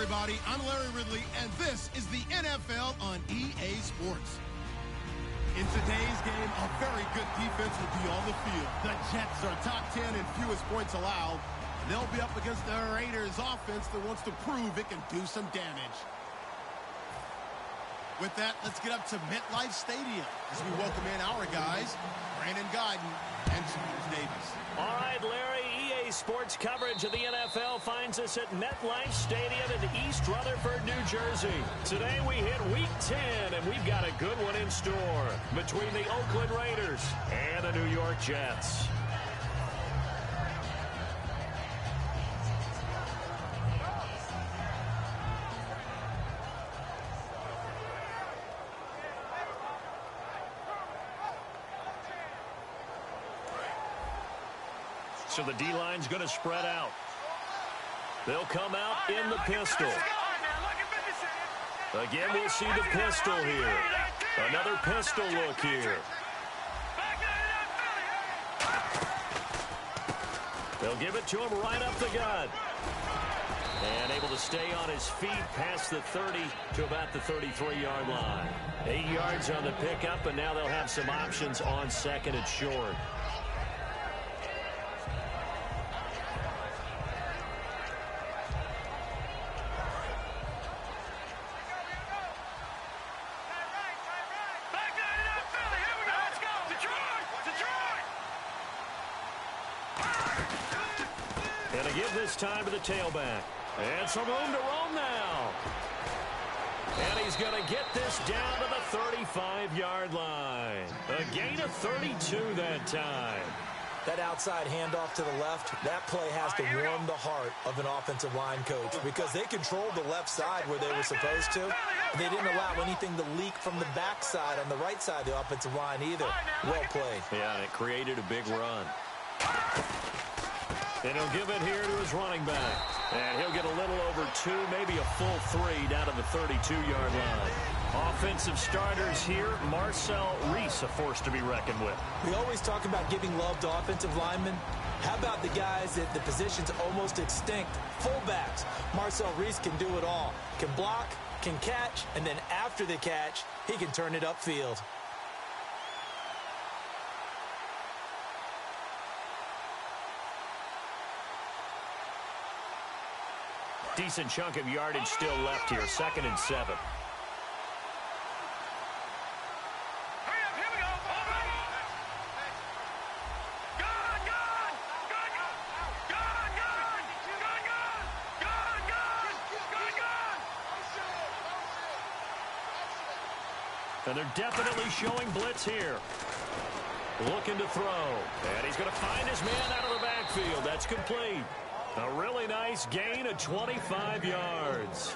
everybody. I'm Larry Ridley, and this is the NFL on EA Sports. In today's game, a very good defense will be on the field. The Jets are top 10 in fewest points allowed. They'll be up against the Raiders offense that wants to prove it can do some damage. With that, let's get up to MetLife Stadium as we welcome in our guys, Brandon Guyton and Charles Davis. All right, Larry, EA Sports coverage of the NFL finds us at MetLife Stadium in East Rutherford, New Jersey. Today we hit Week 10, and we've got a good one in store between the Oakland Raiders and the New York Jets. So the D-line's going to spread out. They'll come out in the pistol. Again, we'll see the pistol here. Another pistol look here. They'll give it to him right up the gut. And able to stay on his feet past the 30 to about the 33-yard line. 8 yards on the pickup, and now they'll have some options on second and short. Gonna give this time to the tailback. And some room to roam now. And he's going to get this down to the 35-yard line. A gain of 32 that time. That outside handoff to the left, that play has to warm the heart of an offensive line coach because they controlled the left side where they were supposed to. They didn't allow anything to leak from the backside on the right side of the offensive line either. Well played. Yeah, and it created a big run. And he'll give it here to his running back. And he'll get a little over 2, maybe a full 3 down to the 32-yard line. Offensive starters here, Marcel Reese, a force to be reckoned with. We always talk about giving love to offensive linemen. How about the guys at the position's almost extinct? Fullbacks. Marcel Reese can do it all. Can block, can catch, and then after the catch, he can turn it upfield. Decent chunk of yardage still left here. 2nd and 7. And they're definitely showing blitz here. Looking to throw. And he's going to find his man out of the backfield. That's complete. A really nice gain of 25 yards.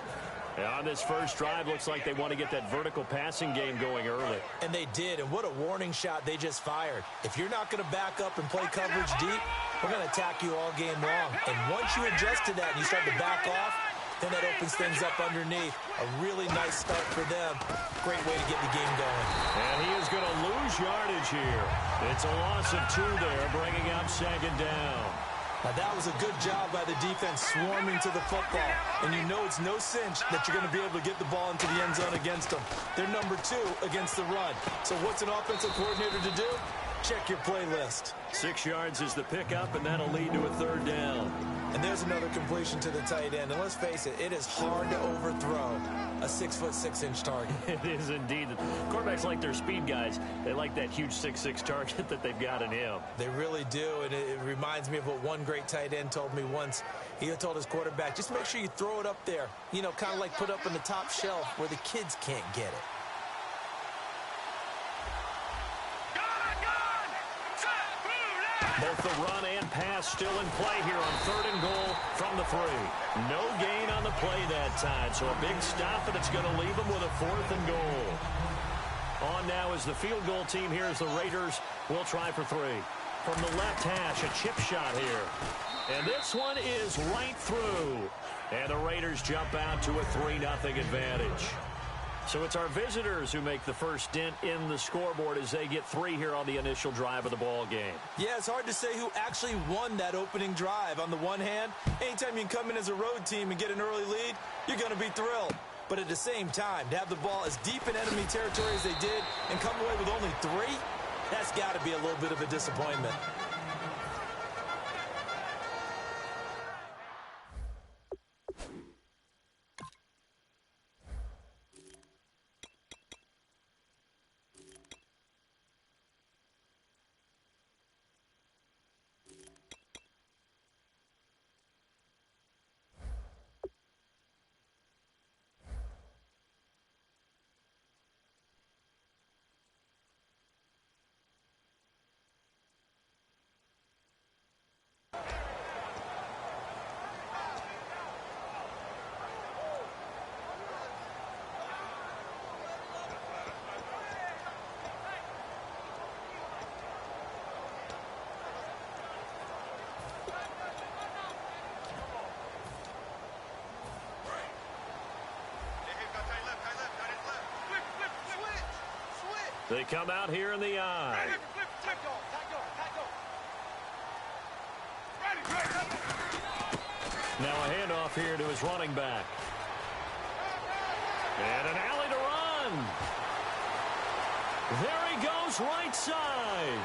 And on this first drive, looks like they want to get that vertical passing game going early. And they did, and what a warning shot they just fired. If you're not going to back up and play coverage deep, we're going to attack you all game long. And once you adjust to that and you start to back off, then that opens things up underneath. A really nice start for them. Great way to get the game going. And he is going to lose yardage here. It's a loss of 2 there, bringing up 2nd down. Now, that was a good job by the defense swarming to the football. And you know it's no cinch that you're going to be able to get the ball into the end zone against them. They're number 2 against the run. So what's an offensive coordinator to do? Check your playlist. 6 yards is the pickup, and that'll lead to a 3rd down. And there's another completion to the tight end. And let's face it, it is hard to overthrow a 6'6" target. It is indeed. Quarterbacks like their speed guys. They like that huge 6'6" target that they've got in him. They really do, and it reminds me of what one great tight end told me once. He told his quarterback, just make sure you throw it up there. You know, kind of like put up on the top shelf where the kids can't get it. Both the run and pass still in play here on 3rd and goal from the 3. No gain on the play that time, so a big stop, and it's going to leave them with a 4th and goal. On now is the field goal team here as the Raiders will try for 3. From the left hash, a chip shot here. And this one is right through. And the Raiders jump out to a 3-0 advantage. So it's our visitors who make the first dent in the scoreboard as they get 3 here on the initial drive of the ball game. Yeah, it's hard to say who actually won that opening drive. On the one hand, anytime you can come in as a road team and get an early lead, you're going to be thrilled. But at the same time, to have the ball as deep in enemy territory as they did and come away with only 3, that's got to be a little bit of a disappointment. They come out here in the eye. Now a handoff here to his running back. And an alley to run. There he goes, right side.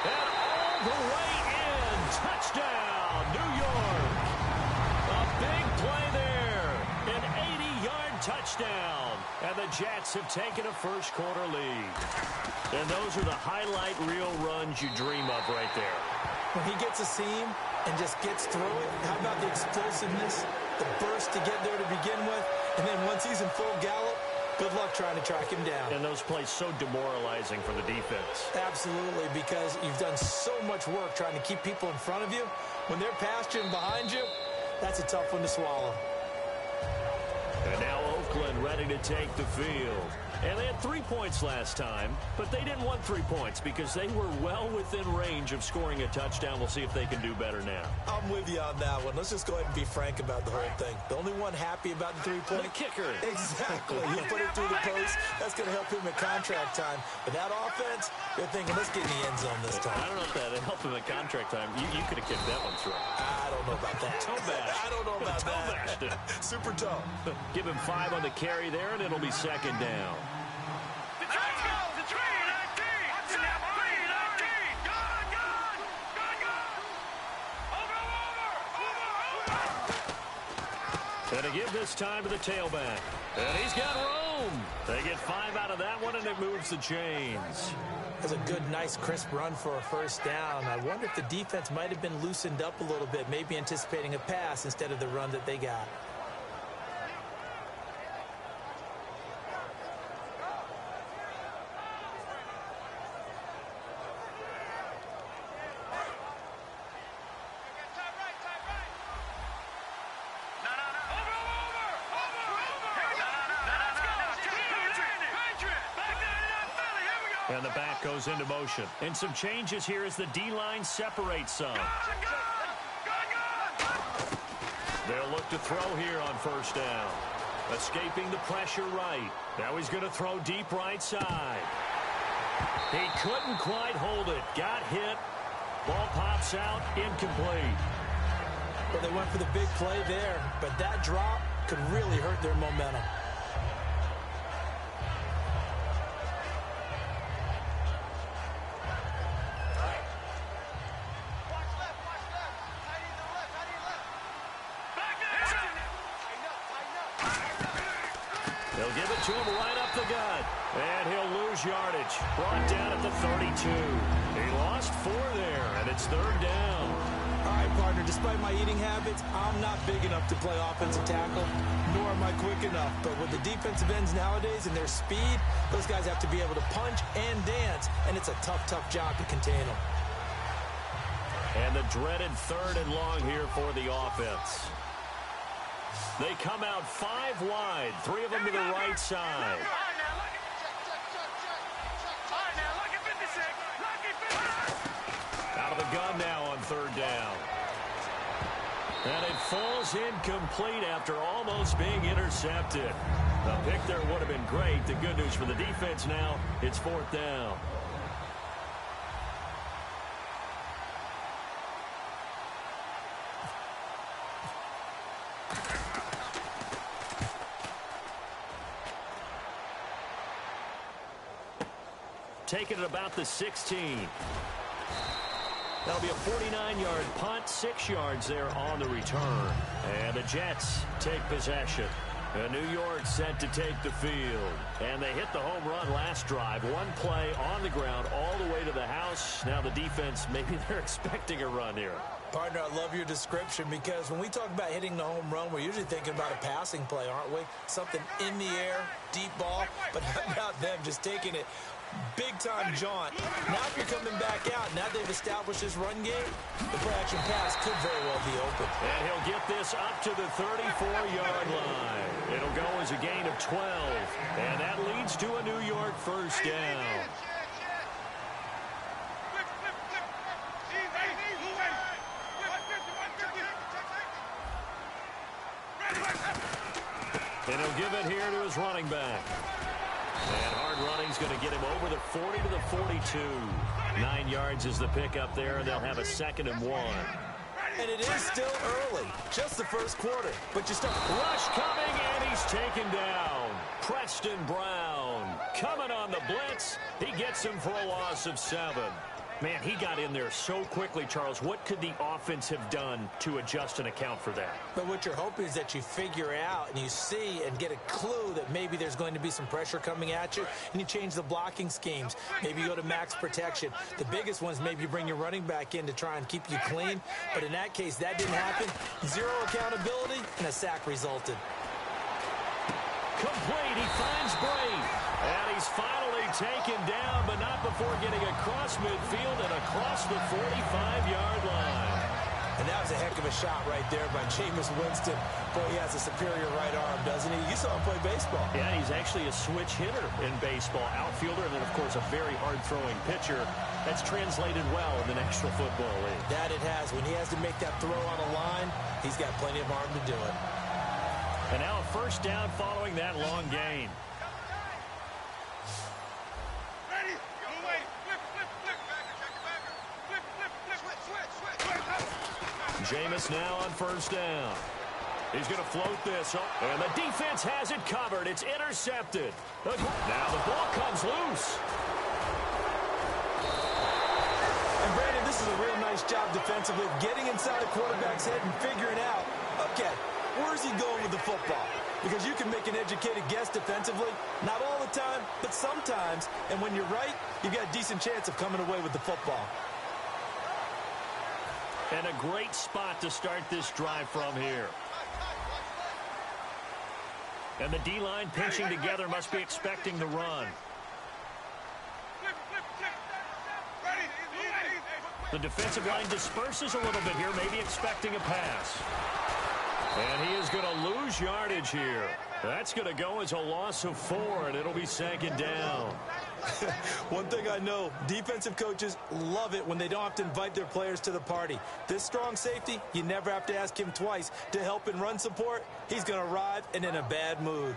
And all the way in. Touchdown, New York. A big play there. An 80-yard touchdown. And the Jets have taken a first-quarter lead. And those are the highlight reel runs you dream of right there. When he gets a seam and just gets through it, how about the explosiveness, the burst to get there to begin with, and then once he's in full gallop, good luck trying to track him down. And those plays so demoralizing for the defense. Absolutely, because you've done so much work trying to keep people in front of you. When they're past you and behind you, that's a tough one to swallow. And now Oakland ready to take the field. And they had 3 points last time, but they didn't want 3 points because they were well within range of scoring a touchdown. We'll see if they can do better now. I'm with you on that one. Let's just go ahead and be frank about the whole thing. The only one happy about the 3-point. The kicker. Exactly. He'll put it through the post. That's going to help him at contract time. But that offense, they're thinking, let's get in the end zone this time. I don't know if that helped him at contract time. You could have kicked that one through. I don't know about that. Toe bash. I don't know about toe that. bashed it. Super toe. Give him 5 on the carry there, and it'll be second down. And to give this time to the tailback. And he's got room. They get 5 out of that one, and it moves the chains. That's a good, nice, crisp run for a first down. I wonder if the defense might have been loosened up a little bit, maybe anticipating a pass instead of the run that they got. And the back goes into motion. And some changes here as the D-line separates some. They'll look to throw here on first down. Escaping the pressure right. Now he's going to throw deep right side. He couldn't quite hold it. Got hit. Ball pops out. Incomplete. Well, they went for the big play there, but that drop could really hurt their momentum. They'll give it to him right up the gut. And he'll lose yardage. Brought down at the 32. He lost 4 there, and it's third down. All right, partner, despite my eating habits, I'm not big enough to play offensive tackle, nor am I quick enough. But with the defensive ends nowadays and their speed, those guys have to be able to punch and dance, and it's a tough, tough job to contain them. And the dreaded 3rd and long here for the offense. They come out 5 wide, 3 of them to the right side. Out of the gun now on 3rd down. And it falls incomplete after almost being intercepted. A pick there would have been great. The good news for the defense now, it's 4th down. Taking it about the 16. That'll be a 49-yard punt, 6 yards there on the return. And the Jets take possession. And New York set to take the field. And they hit the home run last drive. One play on the ground all the way to the house. Now the defense, maybe they're expecting a run here. Partner, I love your description because when we talk about hitting the home run, we're usually thinking about a passing play, aren't we? Something in the air, deep ball, but how about them just taking it big-time jaunt. Now if you're coming back out, now they've established this run game, the play-action pass could very well be open. And he'll get this up to the 34-yard line. It'll go as a gain of 12, and that leads to a New York first down. And he'll give it here to his running back. And hard running's going to get him over the 40 to the 42. 9 yards is the pickup there, and they'll have a 2nd and 1. And it is still early, just the first quarter. But you start. Rush coming, and he's taken down. Preston Brown coming on the blitz. He gets him for a loss of 7. Man, he got in there so quickly, Charles. What could the offense have done to adjust and account for that? But what you're hoping is that you figure out and you see and get a clue that maybe there's going to be some pressure coming at you, and you change the blocking schemes. Maybe you go to max protection. The biggest one is maybe you bring your running back in to try and keep you clean. But in that case, that didn't happen. 0 accountability, and a sack resulted. Complete. He finds Brady. And he's finally taken down, but not before getting across midfield and across the 45-yard line. And that was a heck of a shot right there by Jameis Winston. Boy, he has a superior right arm, doesn't he? You saw him play baseball. Yeah, he's actually a switch hitter in baseball. Outfielder, and then, of course, a very hard-throwing pitcher. That's translated well in the National Football League. That it has. When he has to make that throw on a line, he's got plenty of arm to do it. And now a first down following that long gain. Jameis now on first down. He's going to float this. And the defense has it covered. It's intercepted. Now the ball comes loose. And Brandon, this is a real nice job defensively of getting inside a quarterback's head and figuring out, okay, where's he going with the football? Because you can make an educated guess defensively. Not all the time, but sometimes. And when you're right, you've got a decent chance of coming away with the football. And a great spot to start this drive from here. And the D-line pinching together, must be expecting the run. The defensive line disperses a little bit here, maybe expecting a pass. And he is going to lose yardage here. That's going to go as a loss of 4, and it'll be 2nd down. One thing I know, defensive coaches love it when they don't have to invite their players to the party. This strong safety, you never have to ask him twice to help in run support. He's going to arrive and in a bad mood.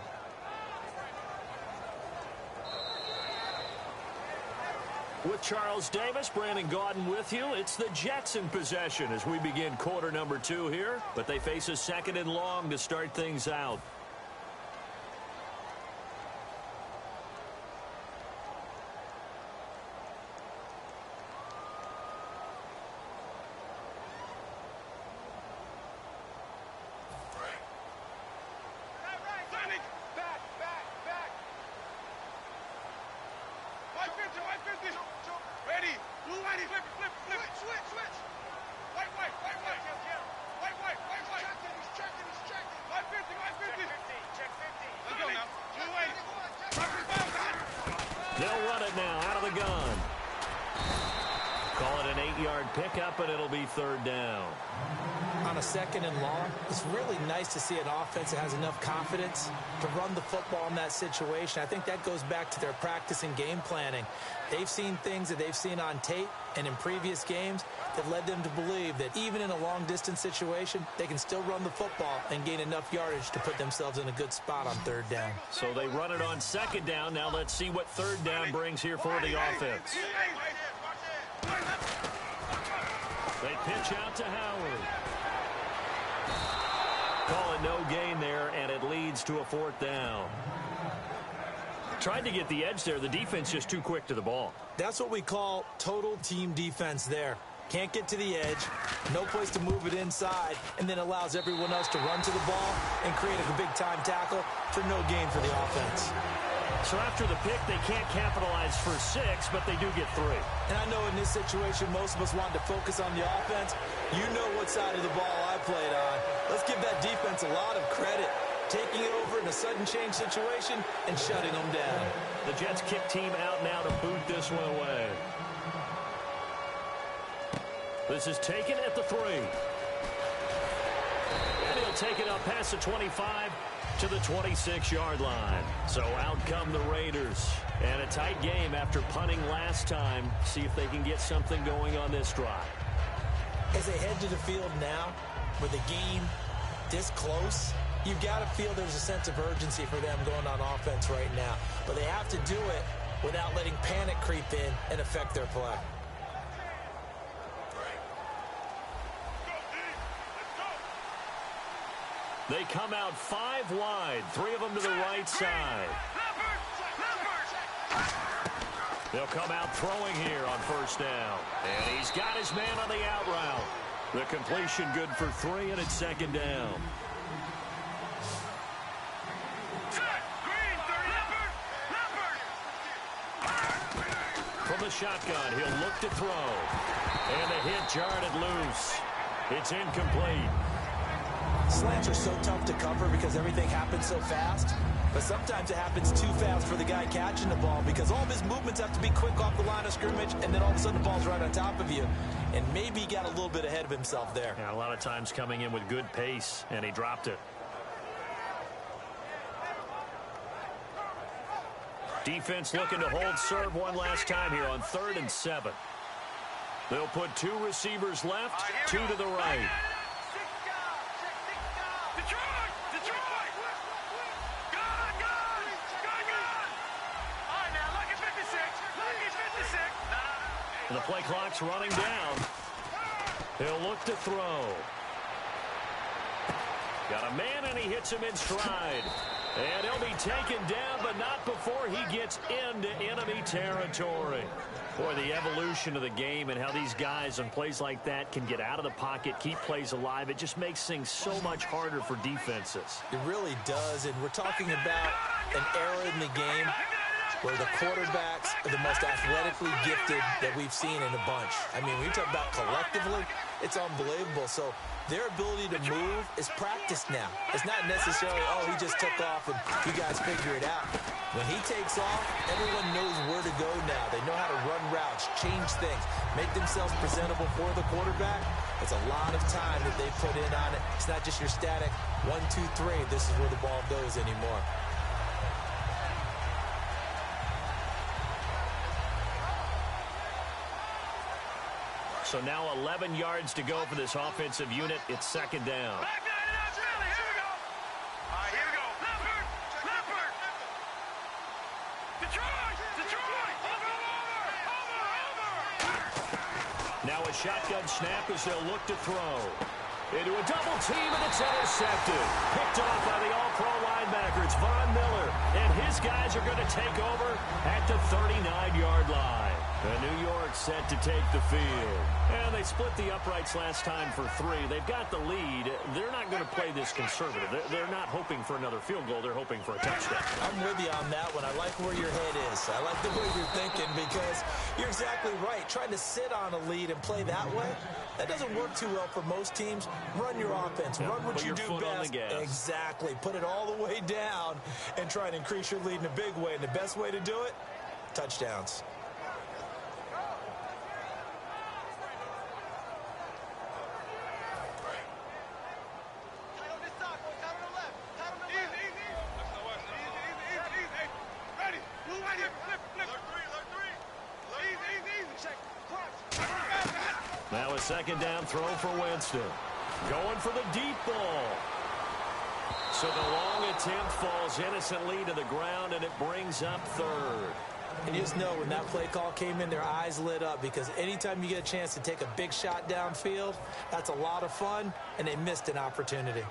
With Charles Davis, Brandon Gaudin with you. It's the Jets in possession as we begin quarter number 2 here. But they face a 2nd and long to start things out. 8-yard pickup, and it'll be third down. On a second and long, it's really nice to see an offense that has enough confidence to run the football in that situation. I think that goes back to their practice and game planning. They've seen things that they've seen on tape and in previous games that led them to believe that even in a long-distance situation, they can still run the football and gain enough yardage to put themselves in a good spot on third down. So they run it on second down. Now let's see what third down brings here for the offense. They pitch out to Howard. Call it no gain there, and it leads to a fourth down. Tried to get the edge there. The defense just too quick to the ball. That's what we call total team defense there. Can't get to the edge, no place to move it inside, and then allows everyone else to run to the ball and create a big-time tackle for no gain for the offense. So after the pick, they can't capitalize for 6, but they do get 3. And I know in this situation, most of us wanted to focus on the offense. You know what side of the ball I played on. Let's give that defense a lot of credit. Taking it over in a sudden change situation and shutting them down. The Jets kick team out now to boot this one away. This is taken at the 3. And he'll take it up past the 25 to the 26-yard line. So out come the Raiders. And a tight game after punting last time. See if they can get something going on this drive. As they head to the field now, with the game this close, you've got to feel there's a sense of urgency for them going on offense right now. But they have to do it without letting panic creep in and affect their play. They come out 5 wide, 3 of them to the right side. They'll come out throwing here on first down. And he's got his man on the out route. The completion good for 3, and it's second down. From the shotgun, he'll look to throw. And the hit jarred it loose. It's incomplete. Slants are so tough to cover because everything happens so fast. But sometimes it happens too fast for the guy catching the ball because all of his movements have to be quick off the line of scrimmage, and then all of a sudden the ball's right on top of you. And maybe he got a little bit ahead of himself there. Yeah, a lot of times coming in with good pace, and he dropped it. Defense looking to hold serve one last time here on 3rd and 7. They'll put 2 receivers left, 2 to the right. And the play clock's running down. He'll look to throw. Got a man, and he hits him in stride. And he'll be taken down, but not before he gets into enemy territory. Boy, the evolution of the game and how these guys on plays like that can get out of the pocket, keep plays alive, it just makes things so much harder for defenses. It really does, and we're talking about an era in the game where the quarterbacks are the most athletically gifted that we've seen in a bunch. I mean, when you talk about collectively, it's unbelievable. So their ability to move is practiced now. It's not necessarily, oh, he just took off and you guys figure it out. When he takes off, everyone knows where to go now. They know how to run routes, change things, make themselves presentable for the quarterback. It's a lot of time that they put in on it. It's not just your static 1, 2, 3, this is where the ball goes anymore. So now 11 yards to go for this offensive unit. It's second down. Now a shotgun snap as they'll look to throw. Into a double team, and it's intercepted. Picked off by the all-pro linebacker. It's Von Miller. And his guys are going to take over at the 39-yard line. And New York set to take the field. And they split the uprights last time for 3. They've got the lead. They're not going to play this conservative. They're not hoping for another field goal. They're hoping for a touchdown. I'm with you on that one. I like where your head is. I like the way you're thinking because you're exactly right. Trying to sit on a lead and play that way, that doesn't work too well for most teams. Run your offense. Yeah, run what you do foot best. on the gas. Exactly. Put it all the way down and try and increase your lead in a big way. And the best way to do it, touchdowns. Now a second down throw for Winston. Going for the deep ball. So the long attempt falls innocently to the ground, and it brings up third. And you just know when that play call came in, their eyes lit up, because anytime you get a chance to take a big shot downfield, that's a lot of fun, and they missed an opportunity.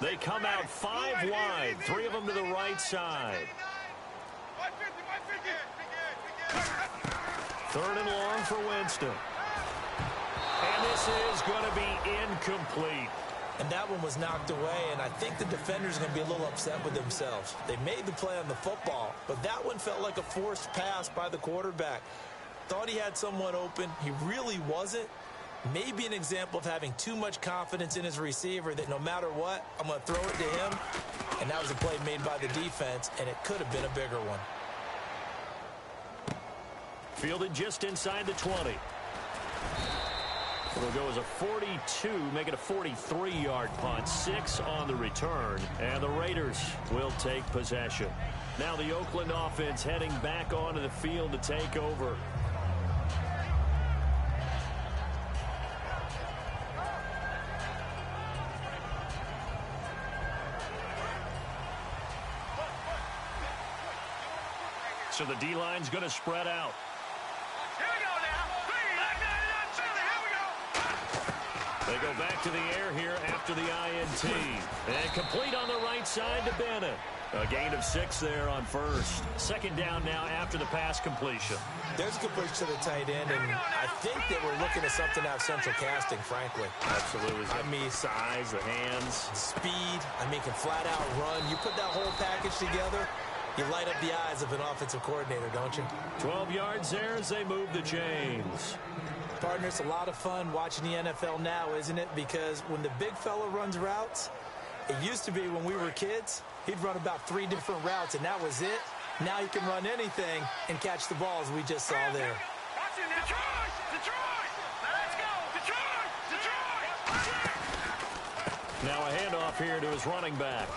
They come out 5 wide, 3 of them to the right side. Third and long for Winston. And this is going to be incomplete. And that one was knocked away, and I think the defender's going to be a little upset with themselves. They made the play on the football, but that one felt like a forced pass by the quarterback. Thought he had someone open. He really wasn't. Maybe an example of having too much confidence in his receiver that no matter what, I'm going to throw it to him. And that was a play made by the defense, and it could have been a bigger one. Fielded just inside the 20. It'll go as a 42, make it a 43-yard punt. 6 on the return, and the Raiders will take possession. Now the Oakland offense heading back onto the field to take over. So the D-line's going to spread out. Here we go now. They go back to the air here after the INT. And complete on the right side to Bennett. A gain of 6 there on first. Second down now after the pass completion. There's a completion to the tight end, and I think they were looking at something out of central casting, frankly. Absolutely. I mean, size, the hands. Speed. I mean, can flat out run. You put that whole package together, you light up the eyes of an offensive coordinator, don't you? 12 yards there as they move the chains. Partner, it's a lot of fun watching the NFL now, isn't it? Because when the big fella runs routes, it used to be when we were kids, he'd run about 3 different routes, and that was it. Now he can run anything and catch the balls we just saw there. Now a handoff here to his running back.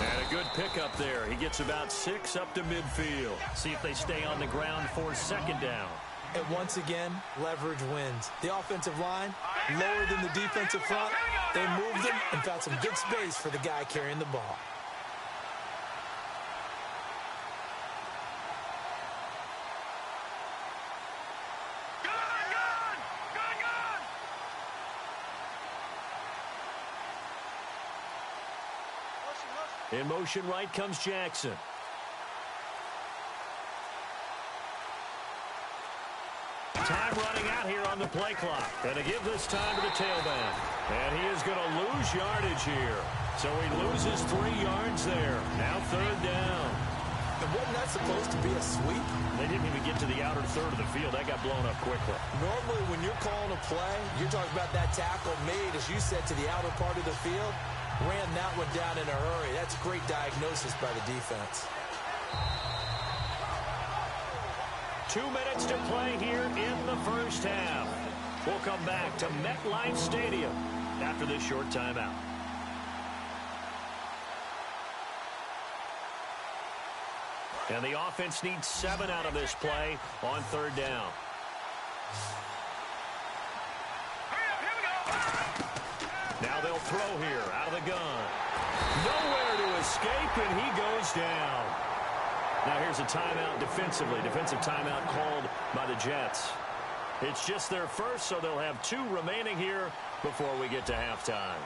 And a good pickup there. He gets about 6 up to midfield. See if they stay on the ground for second down. And once again, leverage wins. The offensive line, lower than the defensive front. They moved them and found some good space for the guy carrying the ball. In motion right comes Jackson. Time running out here on the play clock. And to give this time to the tailback. And he is going to lose yardage here. So he loses 3 yards there. Now third down. And wasn't that supposed to be a sweep? They didn't even get to the outer third of the field. That got blown up quickly. Normally when you're calling a play, you're talking about that tackle made, as you said, to the outer part of the field. Ran that one down in a hurry. That's great diagnosis by the defense. 2 minutes to play here in the first half. We'll come back to MetLife Stadium after this short timeout. And the offense needs 7 out of this play on third down. Now they'll throw here out of the gun. Nowhere to escape, and he goes down. Now here's a timeout defensively. Defensive timeout called by the Jets. It's just their first, so they'll have 2 remaining here before we get to halftime.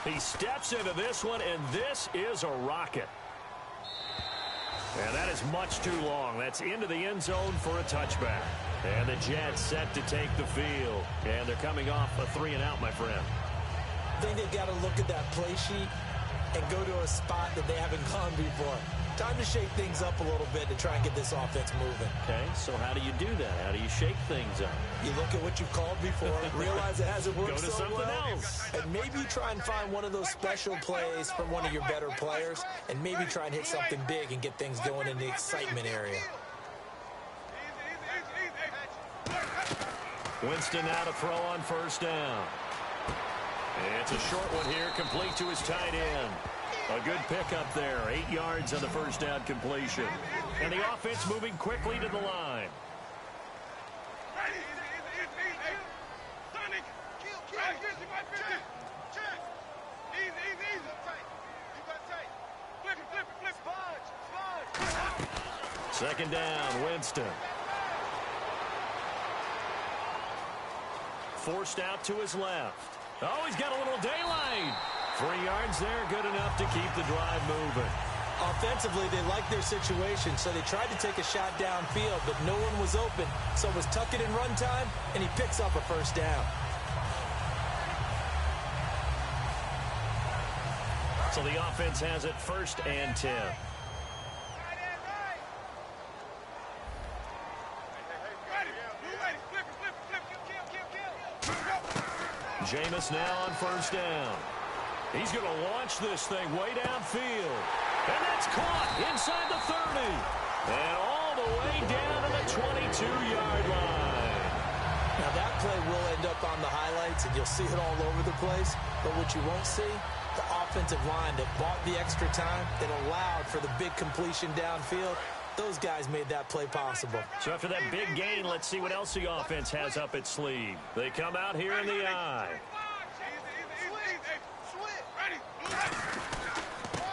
He steps into this one, and this is a rocket. And that is much too long. That's into the end zone for a touchback. And the Jets set to take the field. And they're coming off a 3-and-out, my friend. I think they've got to look at that play sheet and go to a spot that they haven't gone before. Time to shake things up a little bit to try and get this offense moving. Okay, so how do you do that? How do you shake things up? You look at what you've called before, realize it hasn't worked Go to so something well, else. and maybe try and find one of those special plays from one of your better players, and maybe try and hit something big and get things going in the excitement area. Winston now to throw on first down. It's a short one here, complete to his tight end. A good pickup there, 8 yards on the first down completion. And the offense moving quickly to the line. Second down, Winston. Forced out to his left. Oh, he's got a little daylight. 3 yards there, good enough to keep the drive moving. Offensively, they liked their situation, so they tried to take a shot downfield, but no one was open. So it was tuck it in run time, and he picks up a first down. So the offense has it 1st and 10. Jameis now on first down. He's going to launch this thing way downfield. And that's caught inside the 30. And all the way down to the 22-yard line. Now that play will end up on the highlights, and you'll see it all over the place. But what you won't see, the offensive line that bought the extra time, that allowed for the big completion downfield. Those guys made that play possible. So after that big gain, let's see what else the offense has up its sleeve. They come out here in the eye.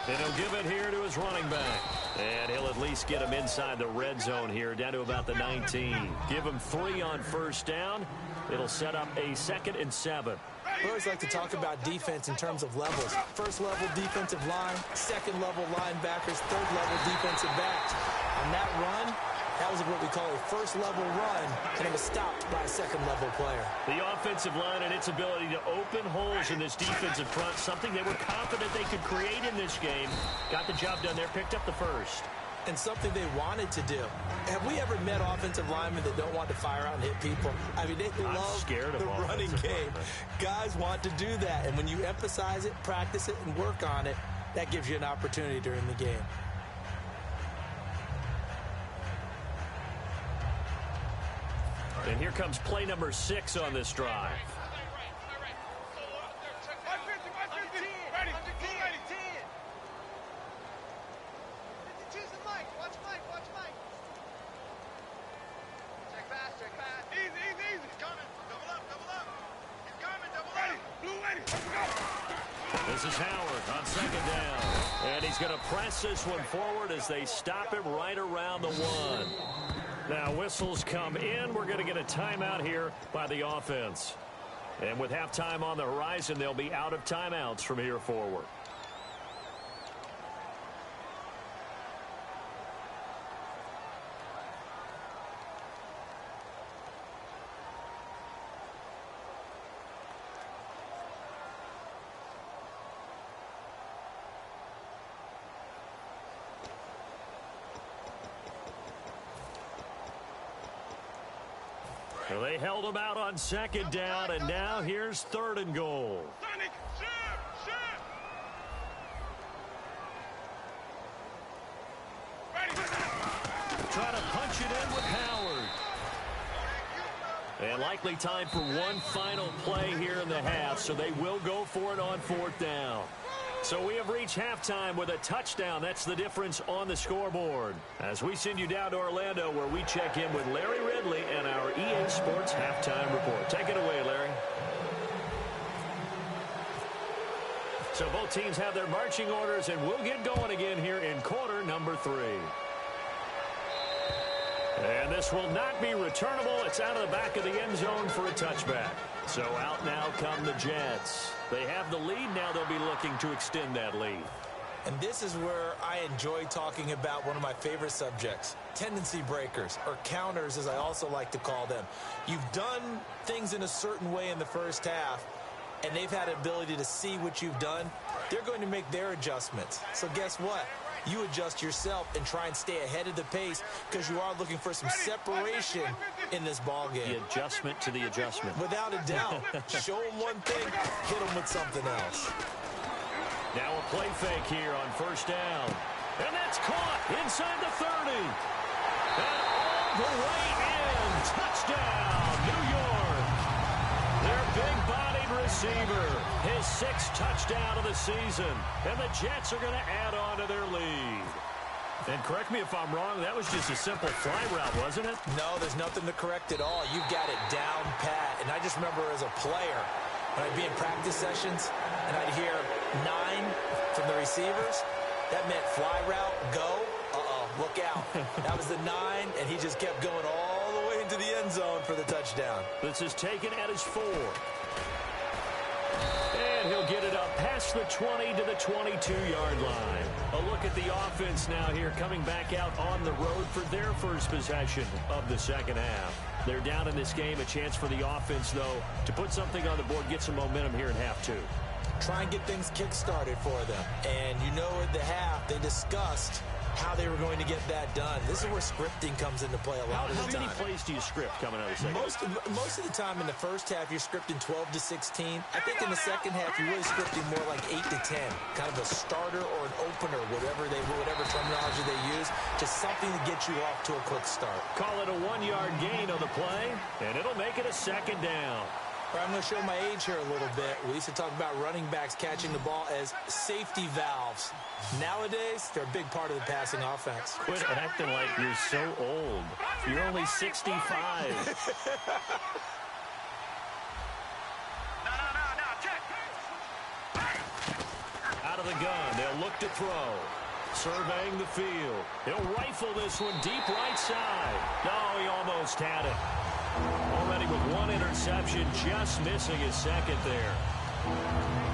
And he'll give it here to his running back. And he'll at least get him inside the red zone here, down to about the 19. Give him 3 on first down. It'll set up a 2nd and 7. We always like to talk about defense in terms of levels. First level defensive line, second level linebackers, third level defensive backs. On that run, that was what we call a first level run, and it was stopped by a second level player. The offensive line and its ability to open holes in this defensive front, something they were confident they could create in this game. Got the job done there, picked up the first. And something they wanted to do. Have we ever met offensive linemen that don't want to fire out and hit people? I mean, they love the running game. Guys want to do that, and when you emphasize it, practice it, and work on it, that gives you an opportunity during the game. And here comes play number 6 on this drive. This is Howard on second down. And he's going to press this one forward as they stop him right around the 1. Now whistles come in. We're going to get a timeout here by the offense. And with halftime on the horizon, they'll be out of timeouts from here forward. Well, they held him out on second down, and now here's 3rd and goal. Try to punch it in with Howard. And likely time for one final play here in the half, so they will go for it on 4th down. So we have reached halftime with a touchdown. That's the difference on the scoreboard. As we send you down to Orlando, where we check in with Larry Ridley and our EA Sports Halftime Report. Take it away, Larry. So both teams have their marching orders, and we'll get going again here in quarter number 3. And this will not be returnable. It's out of the back of the end zone for a touchback. So out now come the Jets. They have the lead. Now they'll be looking to extend that lead. And this is where I enjoy talking about one of my favorite subjects, tendency breakers, or counters as I also like to call them. You've done things in a certain way in the first half, and they've had an ability to see what you've done, they're going to make their adjustments. So guess what? You adjust yourself and try and stay ahead of the pace because you are looking for some separation in this ball game. The adjustment to the adjustment. Without a doubt. Show them one thing, hit them with something else. Now a play fake here on first down. And that's caught inside the 30. And all the way in. Touchdown, New York. Their big-bodied receiver. His 6th touchdown of the season. And the Jets are going to add on to their lead. And correct me if I'm wrong, that was just a simple fly route, wasn't it? No, there's nothing to correct at all. You've got it down pat. And I just remember as a player, when I'd be in practice sessions, and I'd hear 9 from the receivers, that meant fly route, go, look out. That was the 9, and he just kept going all the way into the end zone for the touchdown. This is taken at his 4. And he'll get it up past the 20 to the 22-yard line. A look at the offense now here, coming back out on the road for their first possession of the second half. They're down in this game. A chance for the offense, though, to put something on the board, get some momentum here in half 2. Try and get things kick-started for them. And you know at the half, they discussed how they were going to get that done. This is where scripting comes into play a lot of the time. How many plays do you script coming out of the second? Most of the time in the first half, you're scripting 12 to 16. I think in the second half, you're really scripting more like 8 to 10. Kind of a starter or an opener, whatever terminology they use. Just something to get you off to a quick start. Call it a 1-yard gain on the play, and it'll make it a second down. I'm going to show my age here a little bit. We used to talk about running backs catching the ball as safety valves. Nowadays, they're a big part of the passing offense. Quit acting like you're so old. You're only 65. Out of the gun, they'll look to throw. Surveying the field. He'll rifle this one deep right side. No, he almost had it. Already with 1 interception, just missing his second there.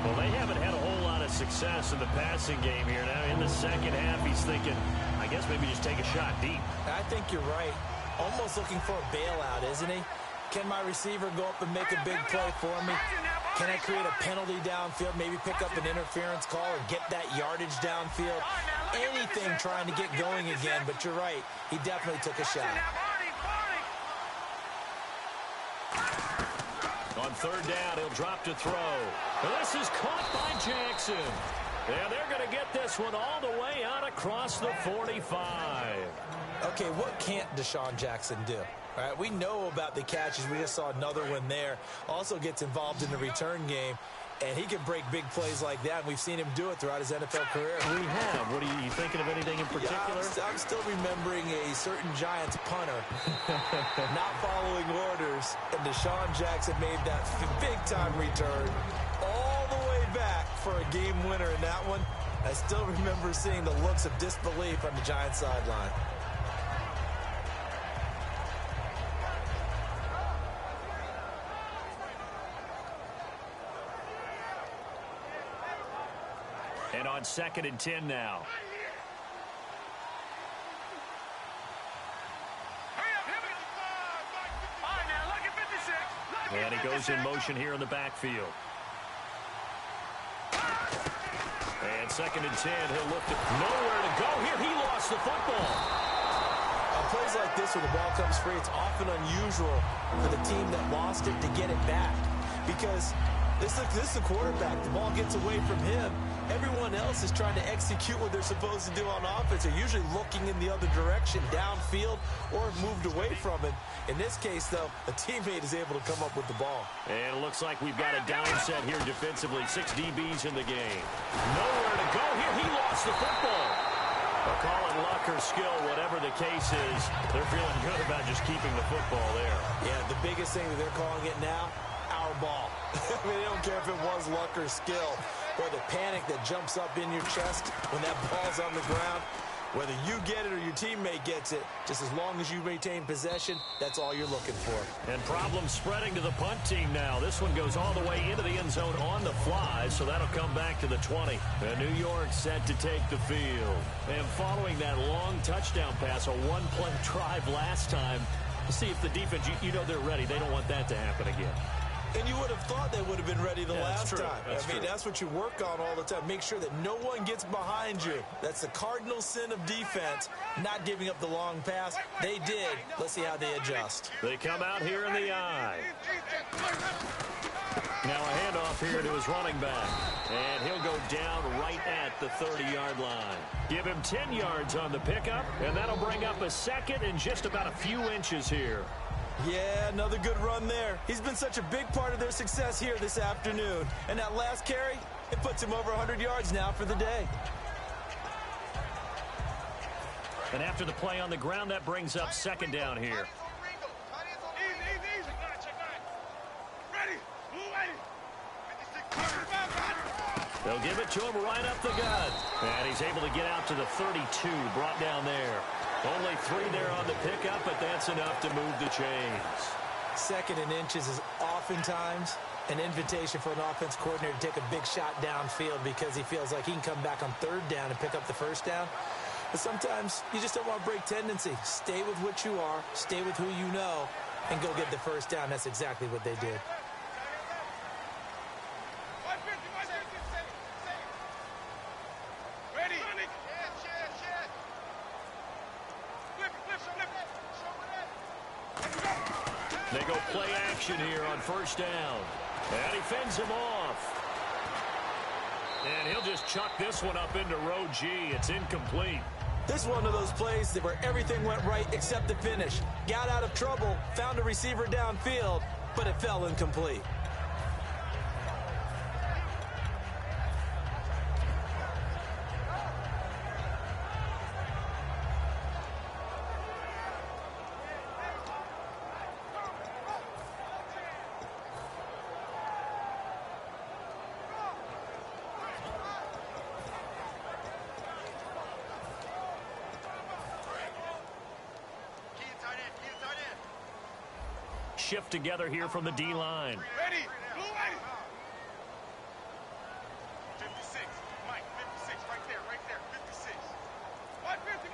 Well, they haven't had a whole lot of success in the passing game here. Now, in the second half, he's thinking, I guess maybe just take a shot deep. I think you're right. Almost looking for a bailout, isn't he? Can my receiver go up and make a big play for me? Can I create a penalty downfield, maybe pick up an interference call or get that yardage downfield? Anything trying to get going again, but you're right. He definitely took a shot. On third down, he'll drop to throw. This is caught by Jackson. And they're going to get this one all the way out across the 45. Okay, what can't Deshaun Jackson do? All right, we know about the catches. We just saw another one there. Also gets involved in the return game. And he can break big plays like that. And we've seen him do it throughout his NFL career. We have. What are you thinking of anything in particular? Yeah, I'm still remembering a certain Giants punter not following orders. And Deshaun Jackson made that big-time return all the way back for a game winner in that one. I still remember seeing the looks of disbelief on the Giants sideline. And on 2nd and 10 now. And he goes in motion here in the backfield. And 2nd and 10, he'll look to nowhere to go here. He lost the football. Plays like this when the ball comes free, it's often unusual for the team that lost it to get it back. Because this is the quarterback. The ball gets away from him. Everyone else is trying to execute what they're supposed to do on offense. They're usually looking in the other direction, downfield, or moved away from it. In this case, though, a teammate is able to come up with the ball. And it looks like we've got a down set here defensively. 6 DBs in the game. Nowhere to go here. He lost the football. They'll call it luck or skill, whatever the case is. They're feeling good about just keeping the football there. Yeah, the biggest thing that they're calling it now, our ball. I mean, they don't care if it was luck or skill. Or the panic that jumps up in your chest when that ball's on the ground. Whether you get it or your teammate gets it, just as long as you retain possession, that's all you're looking for. And problems spreading to the punt team now. This one goes all the way into the end zone on the fly, so that'll come back to the 20. And New York set to take the field. And following that long touchdown pass, a one-play drive last time, see if the defense, you know they're ready. They don't want that to happen again. And you would have thought they would have been ready the last time. That's what you work on all the time. Make sure that no one gets behind you. That's the cardinal sin of defense, not giving up the long pass. They did. Let's see how they adjust. They come out here in the eye. Now a handoff here to his running back. And he'll go down right at the 30-yard line. Give him 10 yards on the pickup, and that'll bring up a second and just about a few inches here. Yeah, another good run there. He's been such a big part of their success here this afternoon. And that last carry, it puts him over 100 yards now for the day. And after the play on the ground, that brings up second down here. They'll give it to him right up the gut. And he's able to get out to the 32, brought down there. Only 3 there on the pickup, but that's enough to move the chains. Second and inches is oftentimes an invitation for an offense coordinator to take a big shot downfield because he feels like he can come back on third down and pick up the first down. But sometimes you just don't want to break tendency. Stay with what you are, stay with who you know, and go get the first down. That's exactly what they did. They go play action here on first down. And he fends him off. And he'll just chuck this one up into row G. It's incomplete. This is one of those plays where everything went right except the finish. Got out of trouble, found a receiver downfield, but it fell incomplete. Shift together here from the D-line. Ready. 56. Mike, 56. Right there. 56. 150.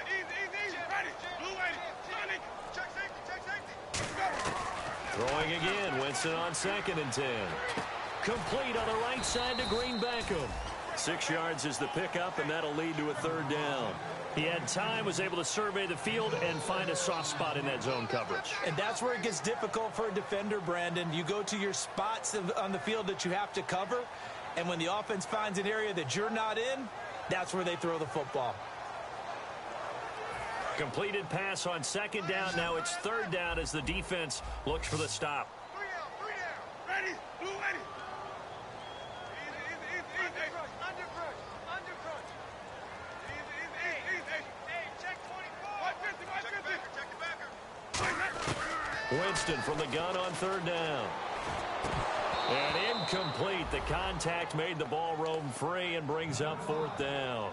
Easy. Ready. Blue 80. Sonic. Check safety. Throwing again. Winston on 2nd and 10. Complete on the right side to Green Beckham. 6 yards is the pickup, and that'll lead to a third down. He had time, was able to survey the field and find a soft spot in that zone coverage. And that's where it gets difficult for a defender, Brandon. You go to your spots on the field that you have to cover, and when the offense finds an area that you're not in, that's where they throw the football. Completed pass on 2nd down. Now it's 3rd down as the defense looks for the stop. 3 down. Ready. Blue 80. Winston from the gun on 3rd down. And incomplete. The contact made the ball roam free and brings up 4th down.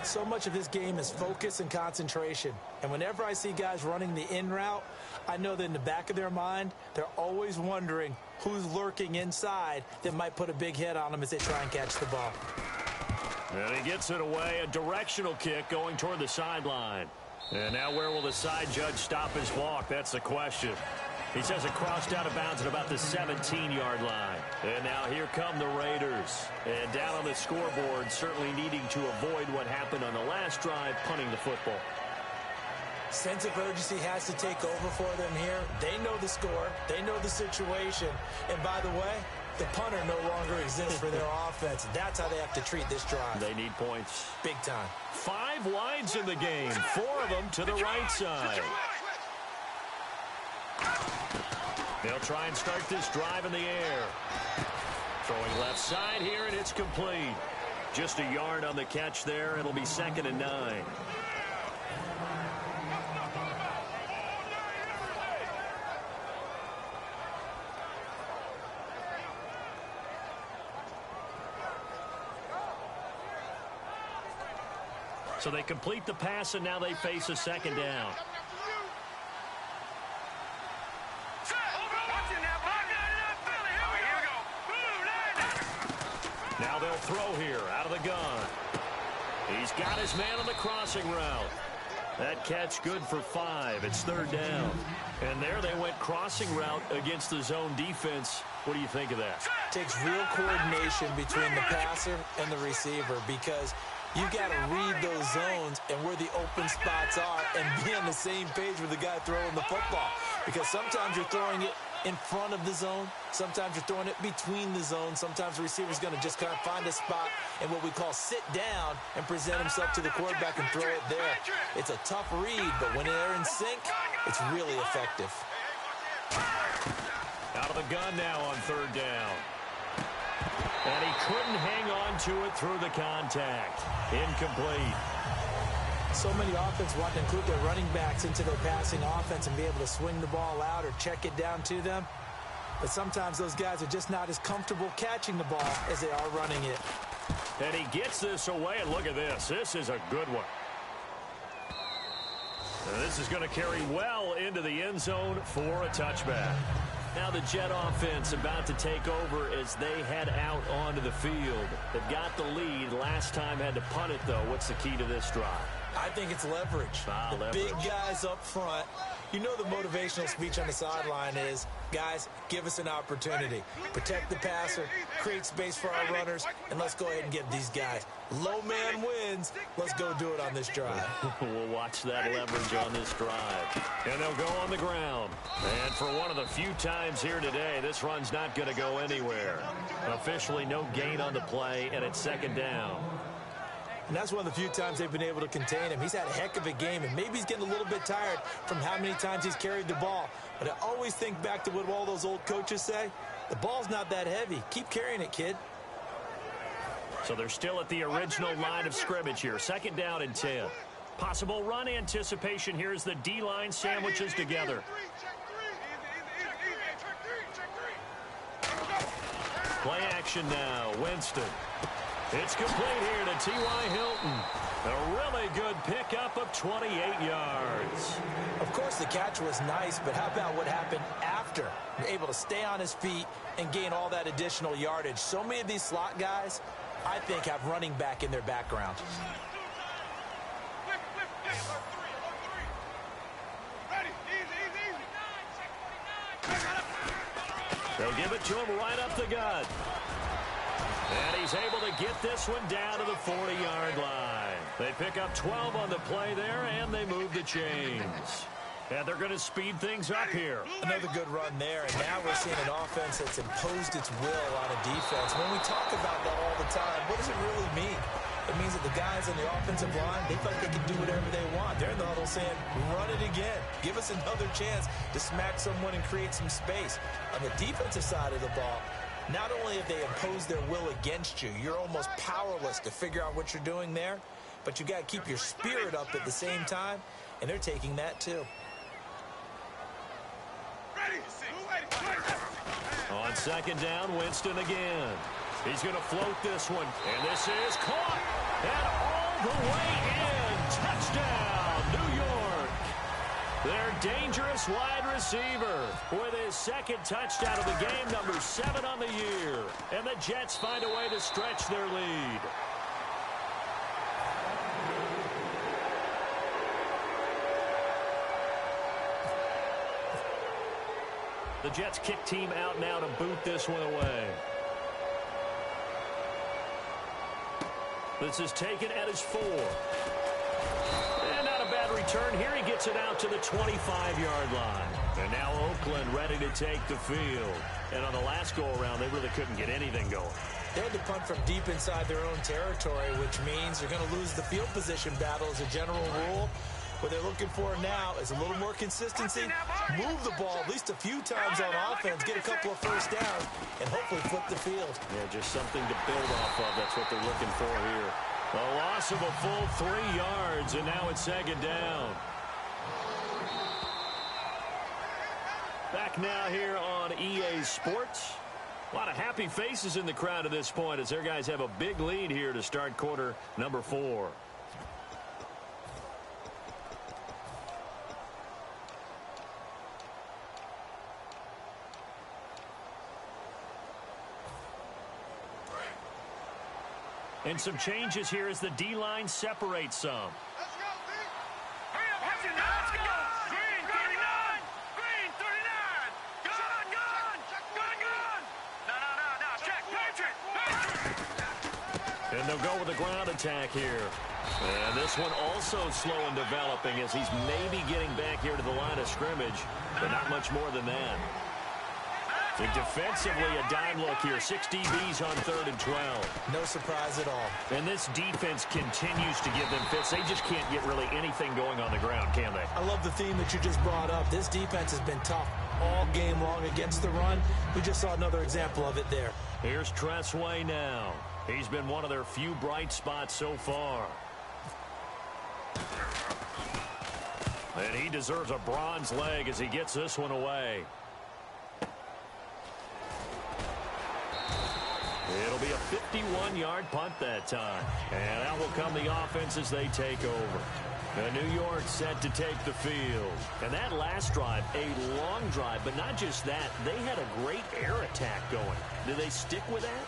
So much of this game is focus and concentration. And whenever I see guys running the in route, I know that in the back of their mind, they're always wondering who's lurking inside that might put a big hit on them as they try and catch the ball. And he gets it away. A directional kick going toward the sideline. And now where will the side judge stop his walk? That's the question. He says it crossed out of bounds at about the 17-yard line. And now here come the Raiders. And down on the scoreboard, certainly needing to avoid what happened on the last drive, punting the football. Sense of urgency has to take over for them here. They know the score. They know the situation. And by the way, the punter no longer exists for their offense. That's how they have to treat this drive. They need points. Big time. 5 wides in the game. 4 of them to the right side. They'll try and start this drive in the air. Throwing left side here, and it's complete. Just a yard on the catch there. It'll be 2nd and 9. So they complete the pass, and now they face a 2nd down. Now they'll throw here out of the gun. He's got his man on the crossing route. That catch good for 5. It's 3rd down. And there they went crossing route against the zone defense. What do you think of that? Takes real coordination between the passer and the receiver because you've got to read those zones and where the open spots are and be on the same page with the guy throwing the football. Because sometimes you're throwing it in front of the zone. Sometimes you're throwing it between the zones. Sometimes the receiver's going to just kind of find a spot and what we call sit down and present himself to the quarterback and throw it there. It's a tough read, but when they're in sync, it's really effective. Out of the gun now on 3rd down. And he couldn't hang on to it through the contact. Incomplete. So many offenses want to include their running backs into their passing offense and be able to swing the ball out or check it down to them. But sometimes those guys are just not as comfortable catching the ball as they are running it. And he gets this away, and look at this. This is a good one. And this is going to carry well into the end zone for a touchback. Now the Jet offense about to take over as they head out onto the field. They've got the lead. Last time had to punt it, though. What's the key to this drive? I think it's leverage. The big guys up front. You know the motivational speech on the sideline is, guys, give us an opportunity. Protect the passer, create space for our runners, and let's go ahead and get these guys. Low man wins. Let's go do it on this drive. We'll watch that leverage on this drive. And they'll go on the ground. And for one of the few times here today, this run's not going to go anywhere. Officially no gain on the play, and it's 2nd down. And that's one of the few times they've been able to contain him. He's had a heck of a game, and maybe he's getting a little bit tired from how many times he's carried the ball. But I always think back to what all those old coaches say. The ball's not that heavy. Keep carrying it, kid. So they're still at the original line of scrimmage here. 2nd down and 10. Possible run anticipation here as the D-line sandwiches together. Play action now. Winston. It's complete here to T.Y. Hilton. A really good pickup of 28 yards. Of course, the catch was nice, but how about what happened after? Able to stay on his feet and gain all that additional yardage. So many of these slot guys, I think, have running back in their background. They'll give it to him right up the gut. And he's able to get this one down to the 40-yard line. They pick up 12 on the play there, and they move the chains. And they're going to speed things up here. Another good run there, and now we're seeing an offense that's imposed its will on a defense. When we talk about that all the time, what does it really mean? It means that the guys on the offensive line, they feel like they can do whatever they want. They're in the huddle saying, run it again. Give us another chance to smack someone and create some space. On the defensive side of the ball, not only have they imposed their will against you, you're almost powerless to figure out what you're doing there, but you got to keep your spirit up at the same time, and they're taking that too. On 2nd down, Winston again. He's going to float this one, and this is caught, and all the way in. Touchdown, New York. Their dangerous wide receiver with his 2nd touchdown of the game, number 7 on the year. And the Jets find a way to stretch their lead. The Jets kick team out now to boot this one away. This is taken at his 4. And not a bad return here. He gets it out to the 25-yard line. And now Oakland ready to take the field. And on the last go-around, they really couldn't get anything going. They had to punt from deep inside their own territory, which means they're going to lose the field position battle as a general rule. What they're looking for now is a little more consistency, move the ball at least a few times on offense, get a couple of first downs, and hopefully flip the field. Yeah, just something to build off of. That's what they're looking for here. A loss of a full 3 yards, and now it's 2nd down. Back now here on EA Sports. A lot of happy faces in the crowd at this point as their guys have a big lead here to start quarter number 4. And some changes here as the D-line separates some. Let's go, D. And they'll go with a ground attack here. And this one also slow in developing as he's maybe getting back here to the line of scrimmage, but not much more than that. And defensively, a dime look here. 6 DBs on 3rd and 12. No surprise at all. And this defense continues to give them fits. They just can't get really anything going on the ground, can they? I love the theme that you just brought up. This defense has been tough all game long against the run. We just saw another example of it there. Here's Tressway now. He's been one of their few bright spots so far. And he deserves a bronze leg as he gets this one away. It'll be a 51-yard punt that time. And out will come the offense as they take over. And New York set to take the field. And that last drive, a long drive, but not just that. They had a great air attack going. Do they stick with that?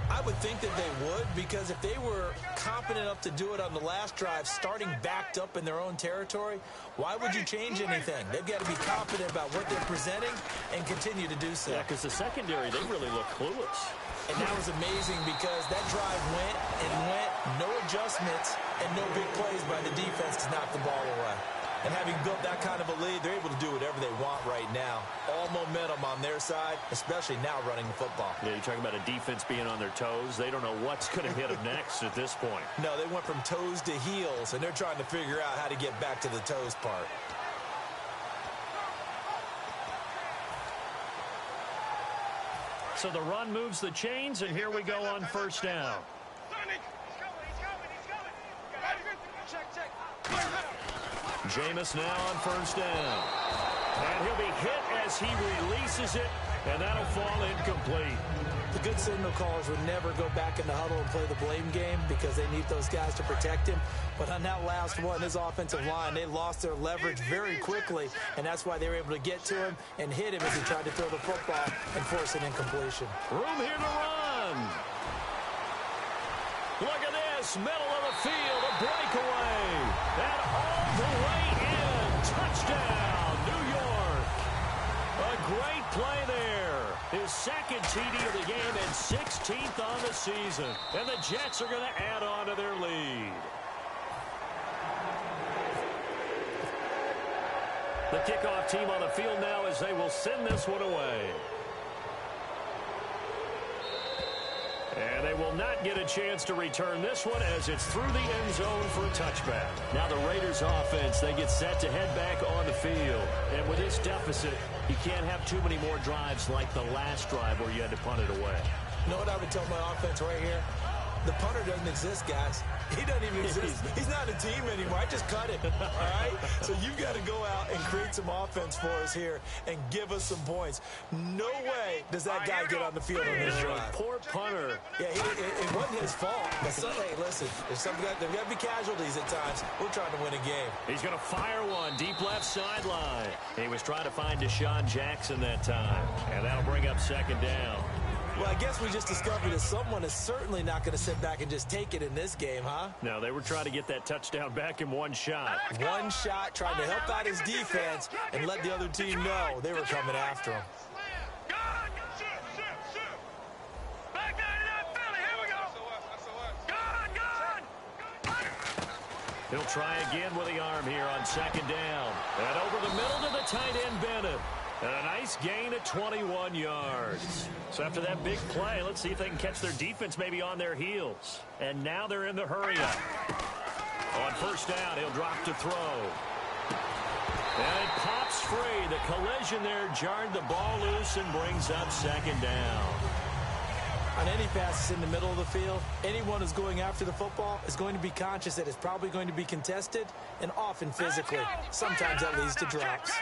I would think that they would, because if they were competent enough to do it on the last drive, starting backed up in their own territory, why would you change anything? They've got to be confident about what they're presenting and continue to do so. Yeah, because the secondary, they really look clueless. And that was amazing because that drive went and went, no adjustments, and no big plays by the defense to knock the ball away. And having built that kind of a lead, they're able to do whatever they want right now. All momentum on their side, especially now running the football. Yeah, you're talking about a defense being on their toes. They don't know what's going to hit them next at this point. No, they went from toes to heels, and they're trying to figure out how to get back to the toes part. So the run moves the chains, and here we go on first down. Jameis now on first down. And he'll be hit as he releases it, and that'll fall incomplete. The good signal callers would never go back in the huddle and play the blame game because they need those guys to protect him. But on that last one, his offensive line, they lost their leverage very quickly, and that's why they were able to get to him and hit him as he tried to throw the football and force an incompletion. Room here to run. Look at this, middle of the field, a breakaway. And all the way in, touchdown, New York. A great play there. His second TD of the game and 16th on the season. And the Jets are going to add on to their lead. The kickoff team on the field now as they will send this one away. And they will not get a chance to return this one as it's through the end zone for a touchback. Now the Raiders offense, they get set to head back on the field. And with this deficit, you can't have too many more drives like the last drive where you had to punt it away. You know what I would tell my offense right here? The punter doesn't exist, guys. He doesn't even exist. He's not a team anymore. I just cut it, all right? So you've got to go out and create some offense for us here and give us some points. No way does that guy get on the field on this drive. Poor punter. Yeah, it wasn't his fault. But hey, listen, there's got to be casualties at times. We're trying to win a game. He's going to fire one deep left sideline. He was trying to find Deshaun Jackson that time, and that'll bring up second down. Well, I guess we just discovered that someone is certainly not going to sit back and just take it in this game, huh? No, they were trying to get that touchdown back in one shot. One shot, trying to help out his defense and let the other team know they were coming after him. He'll try again with the arm here on second down. And over the middle to the tight end, Bennett. And a nice gain of 21 yards. So after that big play, let's see if they can catch their defense maybe on their heels. And now they're in the hurry-up. On first down, he'll drop to throw. And it pops free. The collision there jarred the ball loose and brings up second down. On any passes in the middle of the field, anyone who's going after the football is going to be conscious that it's probably going to be contested and often physically. Sometimes that leads to drops.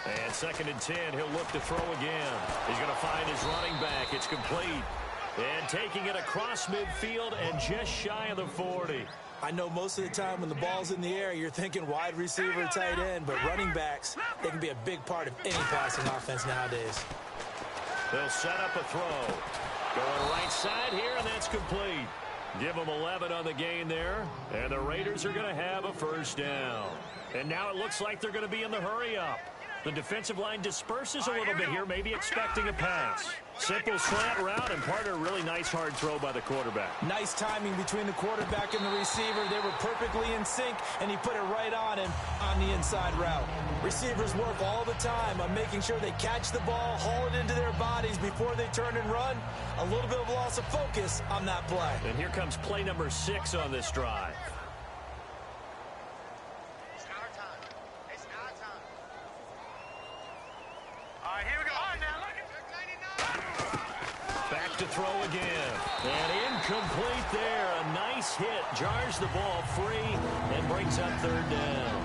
And second and 10, he'll look to throw again. He's going to find his running back. It's complete. And taking it across midfield and just shy of the 40. I know most of the time when the ball's in the air, you're thinking wide receiver, tight end, but running backs, they can be a big part of any passing offense nowadays. They'll set up a throw. Going right side here, and that's complete. Give them 11 on the gain there, and the Raiders are going to have a first down. And now it looks like they're going to be in the hurry-up. The defensive line disperses a little bit here, maybe expecting a pass. Simple slant route, and part of a really nice hard throw by the quarterback. Nice timing between the quarterback and the receiver. They were perfectly in sync, and he put it right on him on the inside route. Receivers work all the time on making sure they catch the ball, haul it into their bodies before they turn and run. A little bit of loss of focus on that play. And here comes play number 6 on this drive. It's our time. It's our time. All right, here we go. All right, now, look at 99. Back to throw again. And incomplete there. A nice hit. Jars the ball free and brings up third down.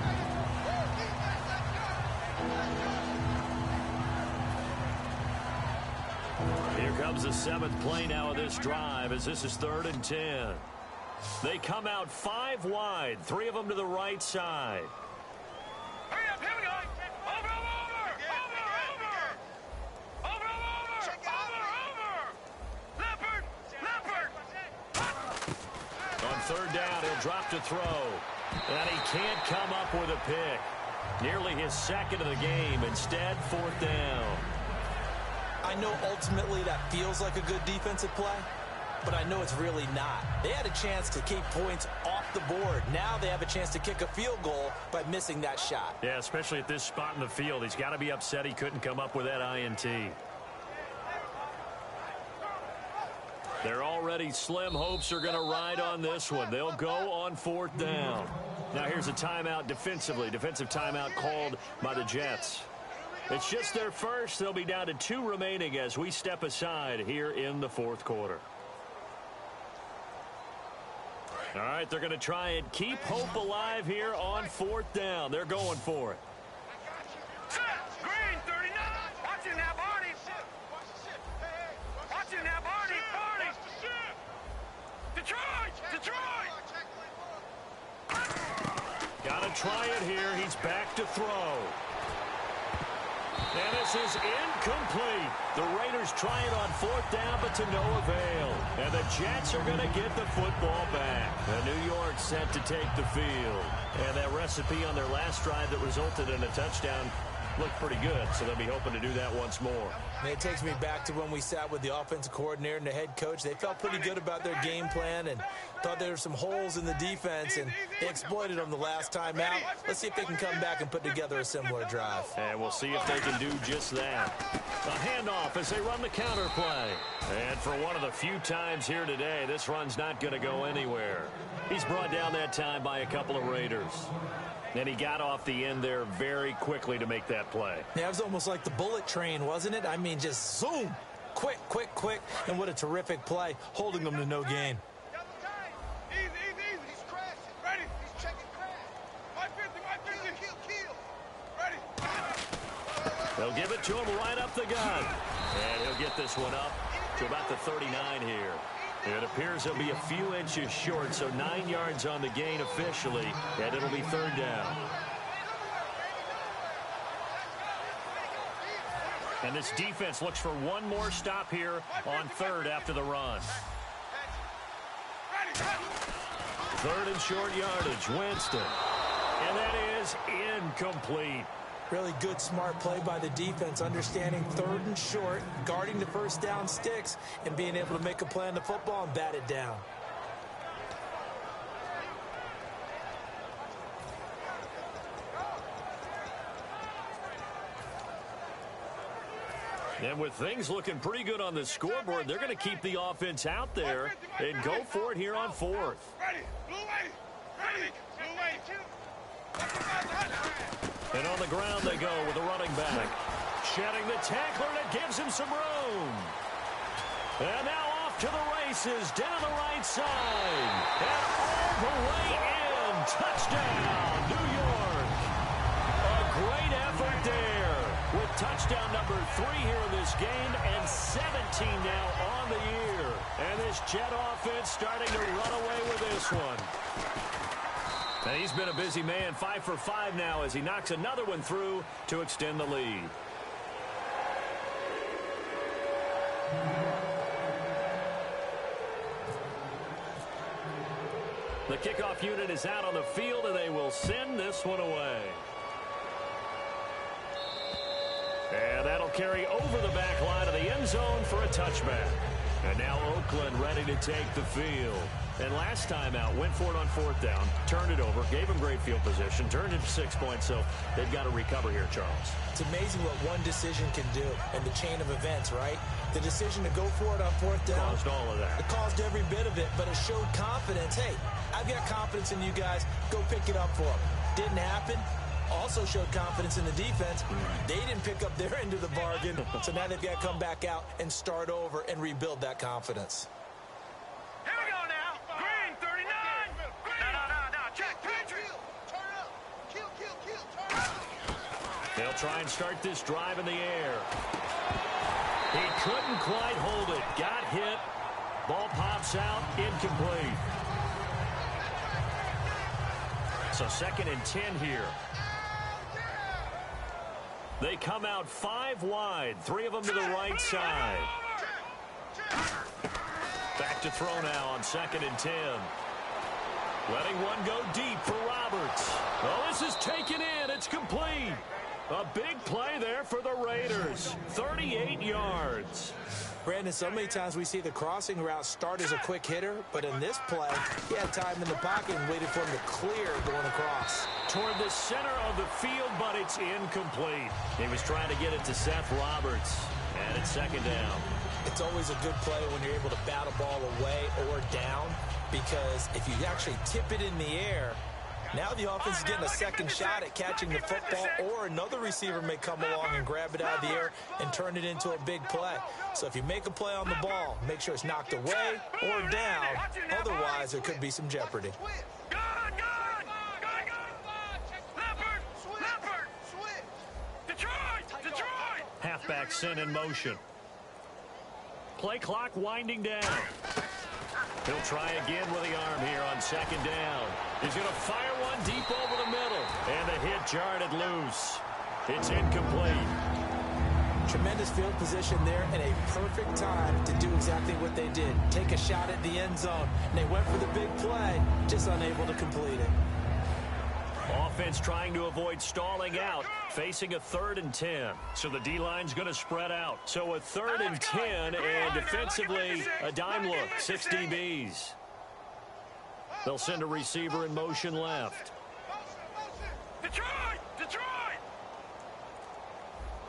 Here comes the 7th play now of this drive as this is 3rd and 10. They come out 5 wide, 3 of them to the right side. Hurry up, here we go. Over, over, over, over, over, over, over, over. Leopard, Leopard. On 3rd down, he'll drop to throw. And he can't come up with a pick. Nearly his 2nd of the game. Instead, 4th down. I know ultimately that feels like a good defensive play, but I know it's really not. They had a chance to keep points off the board. Now they have a chance to kick a field goal by missing that shot. Yeah, especially at this spot in the field. He's got to be upset he couldn't come up with that INT. Their already slim hopes are going to ride on this one. They'll go on 4th down. Now here's a timeout defensively. Defensive timeout called by the Jets. It's just their first. They'll be down to 2 remaining as we step aside here in the 4th quarter. All right, they're going to try and keep hope alive here on 4th down. They're going for it. Green, 39. Watch it now, Barney. Watch it now, Barney. Barney. Detroit. Detroit. Got to try it here. He's back to throw. And this is incomplete. The Raiders try it on 4th down, but to no avail. And the Jets are going to get the football back. And New York set to take the field. And that recipe on their last drive that resulted in a touchdown looked pretty good, so they'll be hoping to do that once more. And it takes me back to when we sat with the offensive coordinator and the head coach. They felt pretty good about their game plan and thought there were some holes in the defense, and they exploited them the last time out. Let's see if they can come back and put together a similar drive. And we'll see if they can do just that. A handoff as they run the counter play. And for one of the few times here today, this run's not going to go anywhere. He's brought down that time by a couple of Raiders. And he got off the end there very quickly to make that play. Yeah, it was almost like the bullet train, wasn't it? I mean, just zoom. Quick, quick, quick. And what a terrific play, holding them to no gain. Easy, easy, easy. He's crashing. Ready? He's checking crash. 550, 550. Kill. Ready? They'll give it to him right up the gut. And he'll get this one up to about the 39 here. It appears he'll be a few inches short, so 9 yards on the gain officially, and it'll be 3rd down. And this defense looks for one more stop here on 3rd after the run. 3rd and short yardage, Winston. And that is incomplete. Really good, smart play by the defense, understanding 3rd and short, guarding the first down sticks, and being able to make a play on the football and bat it down. And with things looking pretty good on the scoreboard, they're going to keep the offense out there and go for it here on 4th. Ready? Blue way. Ready? Blue way. And on the ground they go with the running back. Shedding the tackler, and it gives him some room. And now off to the races, down the right side. And all the way in. Touchdown, New York. A great effort there. With touchdown number 3 here in this game, and 17 now on the year. And this Jet offense starting to run away with this one. And he's been a busy man, 5 for 5 now as he knocks another one through to extend the lead. The kickoff unit is out on the field, and they will send this one away. And that'll carry over the back line of the end zone for a a touchback. And now Oakland ready to take the field. And last time out, went for it on 4th down, turned it over, gave them great field position, turned it to 6 points, so they've got to recover here, Charles. It's amazing what one decision can do in the chain of events, right? The decision to go for it on 4th down. Caused all of that. It caused every bit of it, but it showed confidence. Hey, I've got confidence in you guys. Go pick it up for them. Didn't happen. Also showed confidence in the defense. They didn't pick up their end of the bargain, so now they've got to come back out and start over and rebuild that confidence. Here we go now. Green, 39. No. Check. Turn up. Kill. Turn up. They'll try and start this drive in the air. He couldn't quite hold it. Got hit. Ball pops out. Incomplete. So 2nd and 10 here. They come out 5 wide. 3 of them to the right side. Back to throw now on 2nd and 10. Letting one go deep for Roberts. Oh, this is taken in. It's complete. A big play there for the Raiders. 38 yards. Brandon, so many times we see the crossing route start as a quick hitter, but in this play, he had time in the pocket and waited for him to clear going across. Toward the center of the field, but it's incomplete. He was trying to get it to Seth Roberts, and it's 2nd down. It's always a good play when you're able to bat a ball away or down, because if you actually tip it in the air, now the offense is getting a second shot at catching the football, or another receiver may come along and grab it out of the air and turn it into a big play. So if you make a play on the ball, make sure it's knocked away or down. Otherwise, there could be some jeopardy. Halfback sent in motion. Play clock winding down. He'll try again with the arm here on 2nd down. He's going to fire one deep over the middle. And the hit jarred it loose. It's incomplete. Tremendous field position there and a perfect time to do exactly what they did. Take a shot at the end zone. And they went for the big play, just unable to complete it. Offense trying to avoid stalling out, facing a 3rd and 10. So the D-line's going to spread out. So a 3rd and 10, and defensively, a dime look, 6 DBs. They'll send a receiver in motion left. Detroit!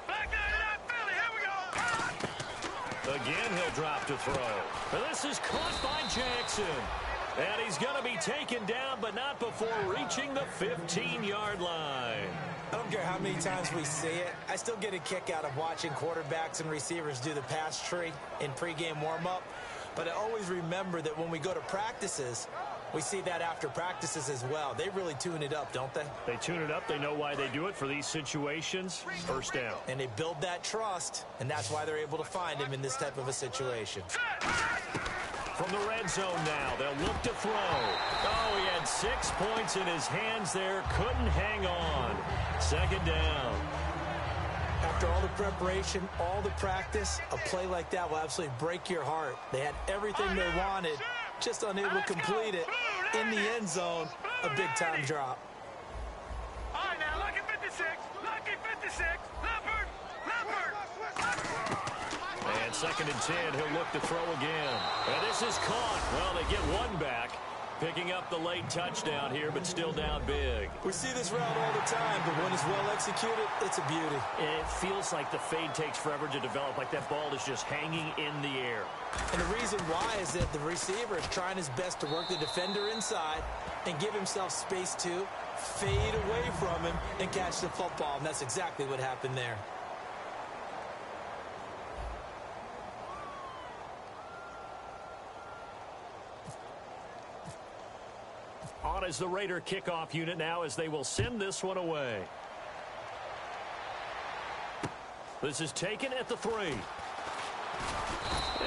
Back that Philly, here we go! Again, he'll drop to throw. And this is caught by Jackson. And he's going to be taken down, but not before reaching the 15-yard line. I don't care how many times we see it. I still get a kick out of watching quarterbacks and receivers do the pass tree in pregame warm-up. But I always remember that when we go to practices, we see that after practices as well. They really tune it up, don't they? They tune it up. They know why they do it for these situations. 1st down. And they build that trust, and that's why they're able to find him in this type of a situation. From the red zone now, they'll look to throw. Oh, he had 6 points in his hands there. Couldn't hang on. 2nd down. After all the preparation, all the practice, a play like that will absolutely break your heart. They had everything they wanted, just unable to complete it. In the end zone, a big-time drop. All right, now, lucky 56. Lucky 56. Leopard. And 2nd and 10, he'll look to throw again. And this is caught. Well, they get one back. Picking up the late touchdown here, but still down big. We see this route all the time, but when it's well executed, it's a beauty. It feels like the fade takes forever to develop, like that ball is just hanging in the air. And the reason why is that the receiver is trying his best to work the defender inside and give himself space to fade away from him and catch the football, and that's exactly what happened there. On is the Raider kickoff unit now as they will send this one away. This is taken at the 3.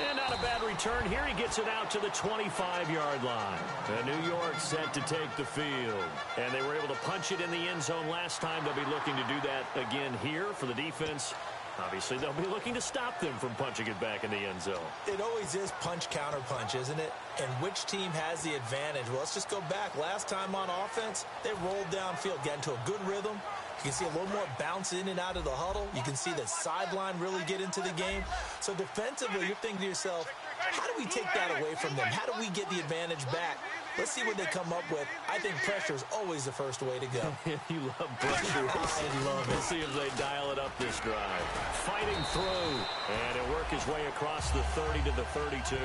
And not a bad return here. He gets it out to the 25-yard line. And New York set to take the field. And they were able to punch it in the end zone last time. They'll be looking to do that again here for the defense. Obviously, they'll be looking to stop them from punching it back in the end zone. It always is punch-counter-punch, isn't it? And which team has the advantage? Well, let's just go back. Last time on offense, they rolled downfield, got into a good rhythm, You can see a little more bounce in and out of the huddle. You can see the sideline really get into the game. So defensively, you're thinking to yourself, how do we take that away from them? How do we get the advantage back? Let's see what they come up with. I think pressure is always the first way to go. You love pressure. I love it. We'll see if they dial it up this drive. Fighting through, and he'll work his way across the 30 to the 32.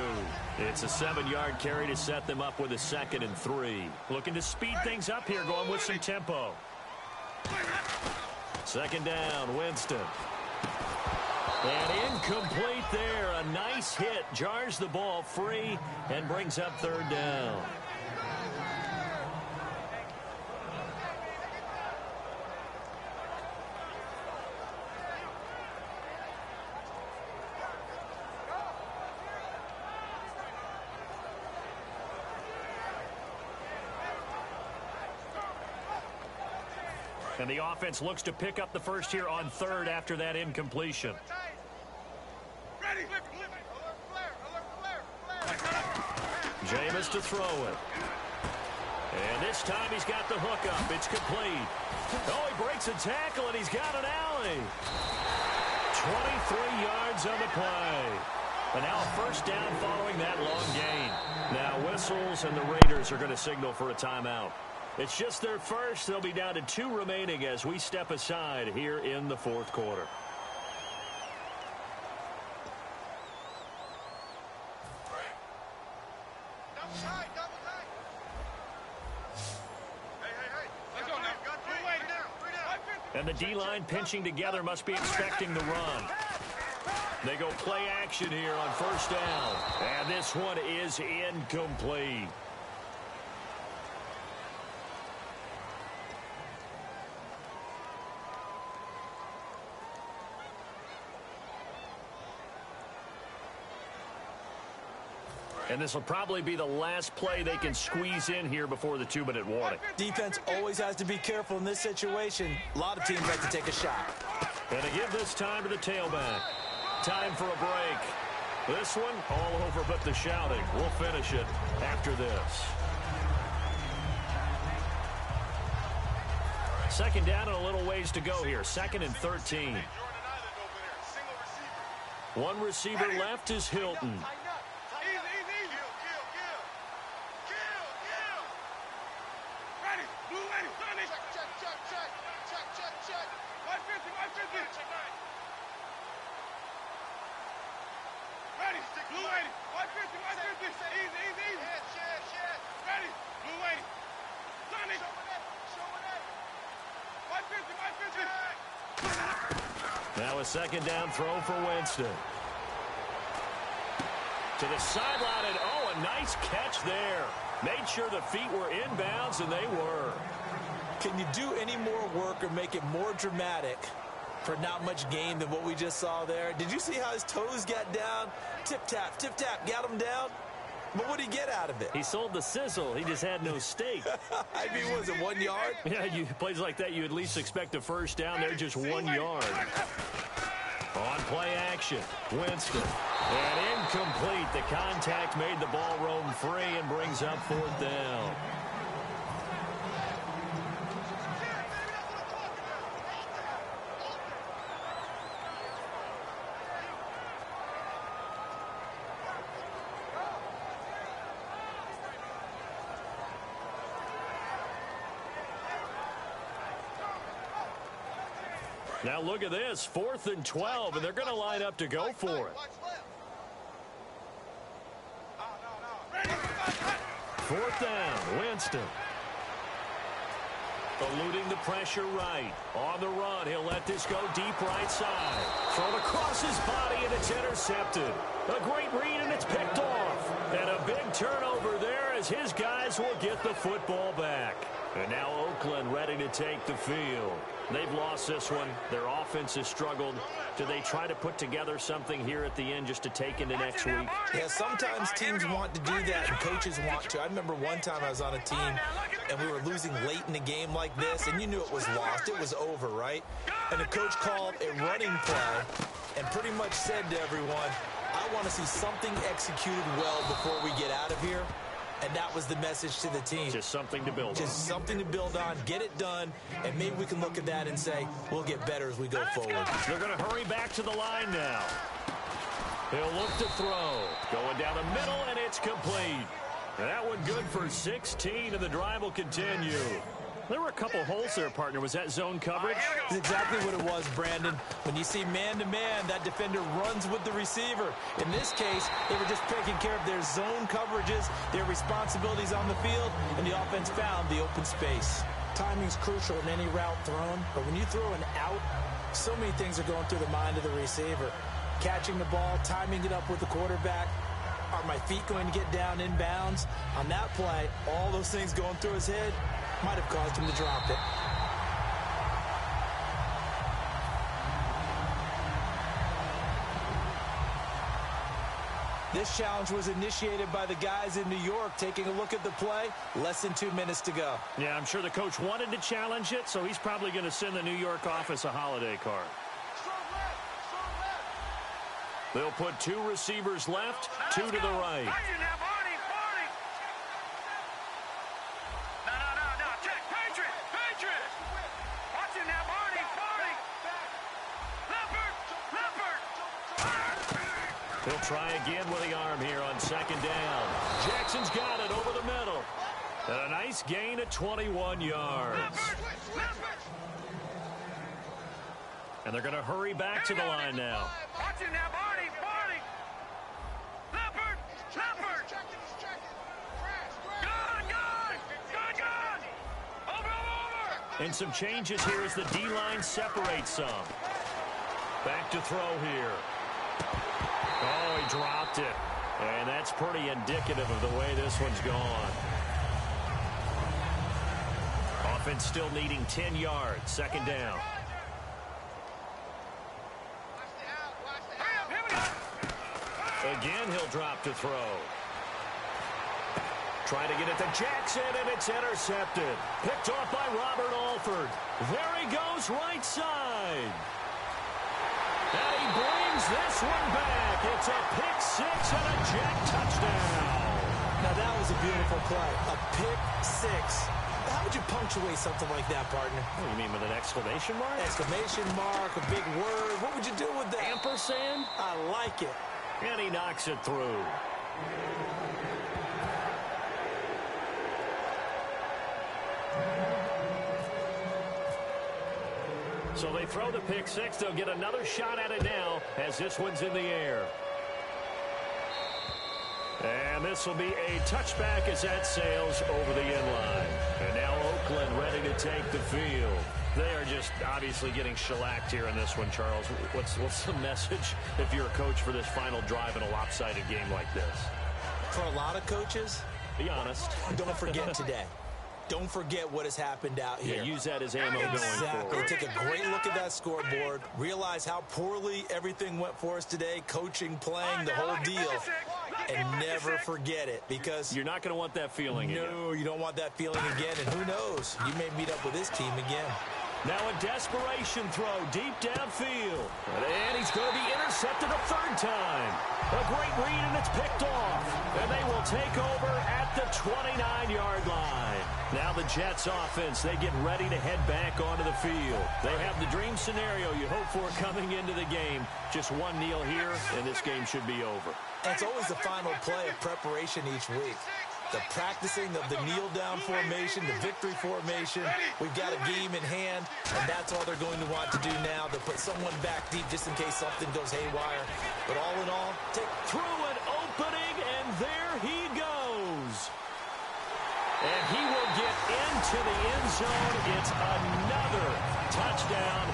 It's a 7-yard carry to set them up with a 2nd and 3. Looking to speed things up here, going with some tempo. 2nd down, Winston. And incomplete there. A nice hit. Jars the ball free and brings up 3rd down. And the offense looks to pick up the first here on 3rd after that incompletion. Jameis to throw it. And this time he's got the hook up. It's complete. Oh, he breaks a tackle, and he's got an alley. 23 yards on the play. And now a first down following that long gain. Now whistles, and the Raiders are going to signal for a timeout. It's just their first. They'll be down to 2 remaining as we step aside here in the 4th quarter. And the D-line pinching together must be expecting the run. They go play action here on 1st down. And this one is incomplete. And this will probably be the last play they can squeeze in here before the 2-minute warning. Defense always has to be careful in this situation. A lot of teams like to take a shot. And to give this time to the tailback. Time for a break. This one all over but the shouting. We'll finish it after this. 2nd down and a little ways to go here. 2nd and 13. One receiver left is Hilton. Now a 2nd down throw for Winston. To the sideline, and oh, a nice catch there. Made sure the feet were inbounds, and they were. Can you do any more work or make it more dramatic for not much gain than what we just saw there? Did you see how his toes got down? Tip-tap, got him down. But what did he get out of it? He sold the sizzle. He just had no steak. I mean, was it 1 yard? Yeah, plays like that, you at least expect a first down. They're just 1 yard. On play action, Winston. And incomplete. The contact made the ball roam free and brings up 4th down. Now look at this, 4th and 12, and they're going to line up to go for it. 4th down, Winston. Eluding the pressure right. On the run, he'll let this go deep right side. Thrown across his body, and it's intercepted. A great read, and it's picked off. And a big turnover there as his guys will get the football back. And now Oakland ready to take the field. They've lost this one. Their offense has struggled. Do they try to put together something here at the end just to take into next week? Yeah, sometimes teams want to do that and coaches want to. I remember one time I was on a team and we were losing late in a game like this, and you knew it was lost. It was over, right? And the coach called a running play and pretty much said to everyone, I want to see something executed well before we get out of here. And that was the message to the team. Just something to build on. Just something to build on, get it done, and maybe we can look at that and say, we'll get better as we go forward. They're going to hurry back to the line now. He'll look to throw. Going down the middle, and it's complete. That one good for 16, and the drive will continue. There were a couple holes there, partner. Was that zone coverage? That's exactly what it was, Brandon. When you see man-to-man, that defender runs with the receiver. In this case, they were just taking care of their zone coverages, their responsibilities on the field, and the offense found the open space. Timing's crucial in any route thrown, but when you throw an out, so many things are going through the mind of the receiver. Catching the ball, timing it up with the quarterback. Are my feet going to get down in bounds? On that play, all those things going through his head might have caused him to drop it. This challenge was initiated by the guys in New York. Taking a look at the play, less than 2 minutes to go. Yeah, I'm sure the coach wanted to challenge it, so he's probably going to send the New York office a holiday card. They'll put 2 receivers left, 2 to the right. He'll try again with the arm here on second down. Jackson's got it over the middle. And a nice gain of 21 yards. And they're going to hurry back to the line now. And some changes here as the D-line separates some. Back to throw here. Oh, he dropped it. And that's pretty indicative of the way this one's gone. Offense still needing 10 yards. Second down. Again, he'll drop to throw. Trying to get it to Jackson, and it's intercepted. Picked off by Robert Alford. There he goes, right side. And he brings this one back. It's a pick six and a Jack touchdown. Now, that was a beautiful play. A pick six. How would you punctuate something like that, partner? What do you mean, with an exclamation mark? Exclamation mark, a big word. What would you do with that? Ampersand? I like it. And he knocks it through. So they throw the pick six. They'll get another shot at it now as this one's in the air. And this will be a touchback as that sails over the end line. And now Oakland ready to take the field. They are just obviously getting shellacked here in this one, Charles. What's the message if you're a coach for this final drive in a lopsided game like this? For a lot of coaches, be honest. Don't forget today. Don't forget what has happened out here. Yeah, use that as ammo going forward. Take a great look at that scoreboard. Realize how poorly everything went for us today. Coaching, playing, the whole deal. And never forget it, because you're not going to want that feeling again. No, you don't want that feeling again. And who knows? You may meet up with this team again. Now a desperation throw deep downfield. And he's going to be intercepted a third time. A great read, and it's picked off. And they will take over at the 29-yard line. Now the Jets offense, they get ready to head back onto the field. They have the dream scenario you hope for coming into the game. Just one kneel here, and this game should be over. And it's always the final play of preparation each week. The practicing of the kneel-down formation, the victory formation. We've got a game in hand, and that's all they're going to want to do now. They'll put someone back deep just in case something goes haywire. But all in all, take through an opening, and there he goes. And he will get into the end zone. It's another touchdown.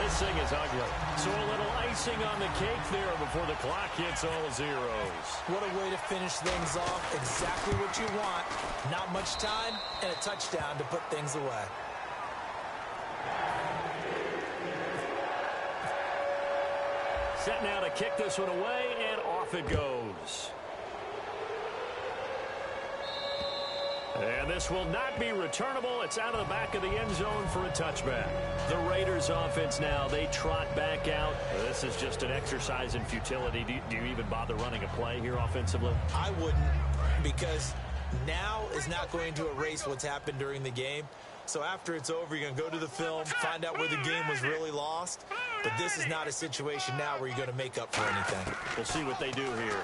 This thing is ugly. So a little icing on the cake there before the clock hits all zeros. What a way to finish things off. Exactly what you want. Not much time and a touchdown to put things away. Set now to kick this one away, and off it goes. And this will not be returnable. It's out of the back of the end zone for a touchback. The Raiders offense now, they trot back out. This is just an exercise in futility. Do you even bother running a play here offensively? I wouldn't, because Now is not going to erase what's happened during the game. So after it's over, you're going to go to the film, find out where the game was really lost. But this is not a situation now where you're going to make up for anything. We'll see what they do here.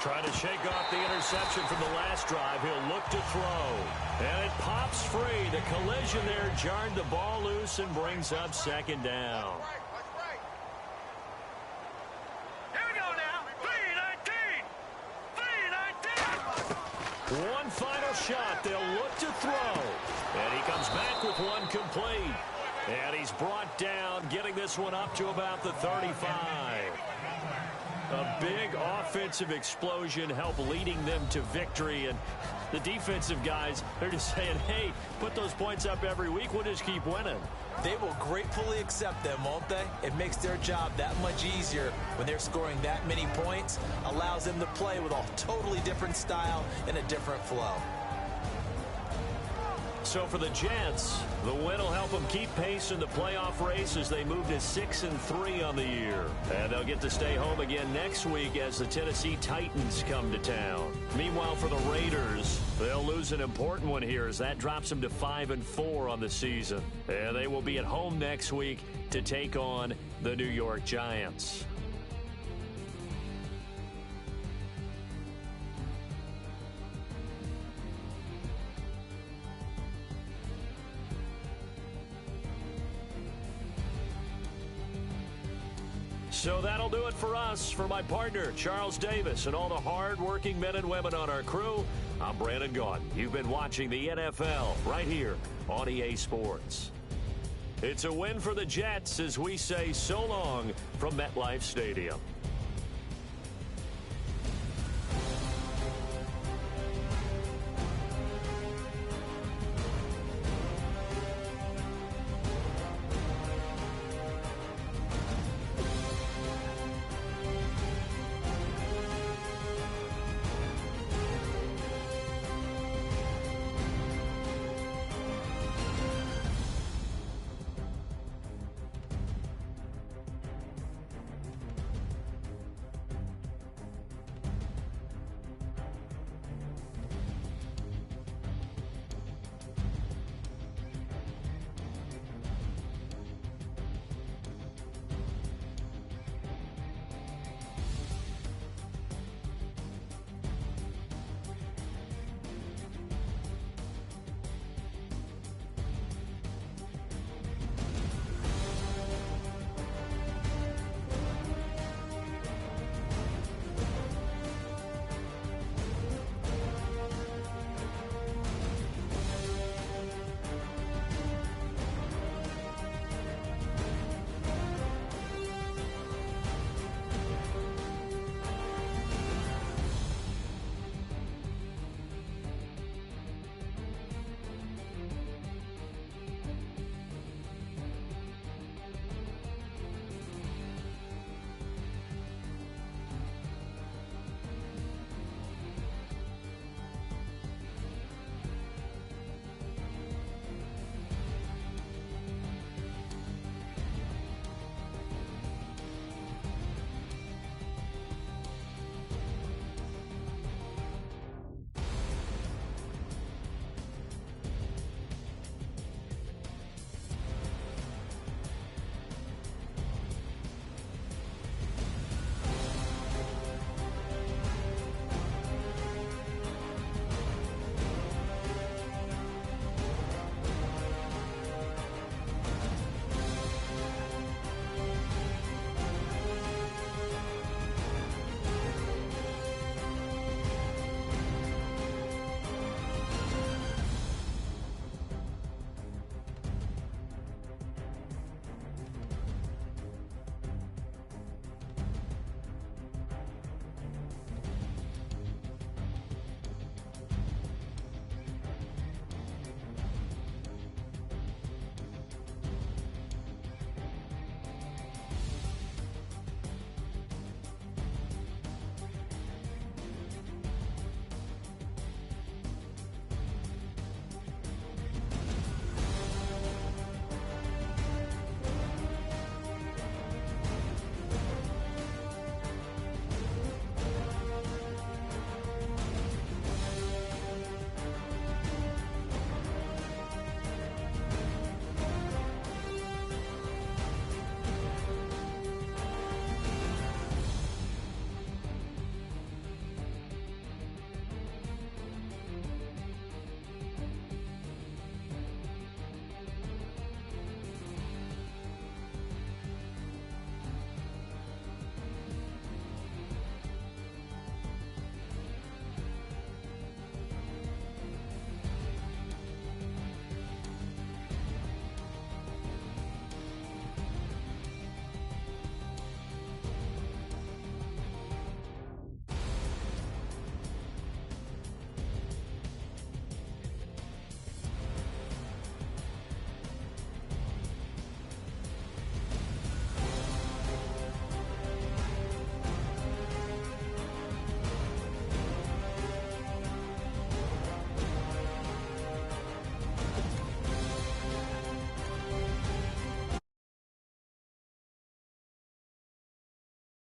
Trying to shake off the interception from the last drive. He'll look to throw. And it pops free. The collision there jarred the ball loose and brings up second down. Here we go now. 3-19. 3-19. One final shot. They'll look to throw. And he comes back with one complete. And he's brought down, getting this one up to about the 35. A big offensive explosion helped leading them to victory. And the defensive guys, they're just saying, hey, put those points up every week. We'll just keep winning. They will gratefully accept them, won't they? It makes their job that much easier when they're scoring that many points. Allows them to play with a totally different style and a different flow. So for the Jets, the win will help them keep pace in the playoff race as they move to 6-3 on the year. And they'll get to stay home again next week as the Tennessee Titans come to town. Meanwhile, for the Raiders, they'll lose an important one here as that drops them to 5-4 on the season. And they will be at home next week to take on the New York Giants. So that'll do it for us. For my partner, Charles Davis, and all the hard-working men and women on our crew, I'm Brandon Gaudin. You've been watching the NFL right here on EA Sports. It's a win for the Jets as we say so long from MetLife Stadium.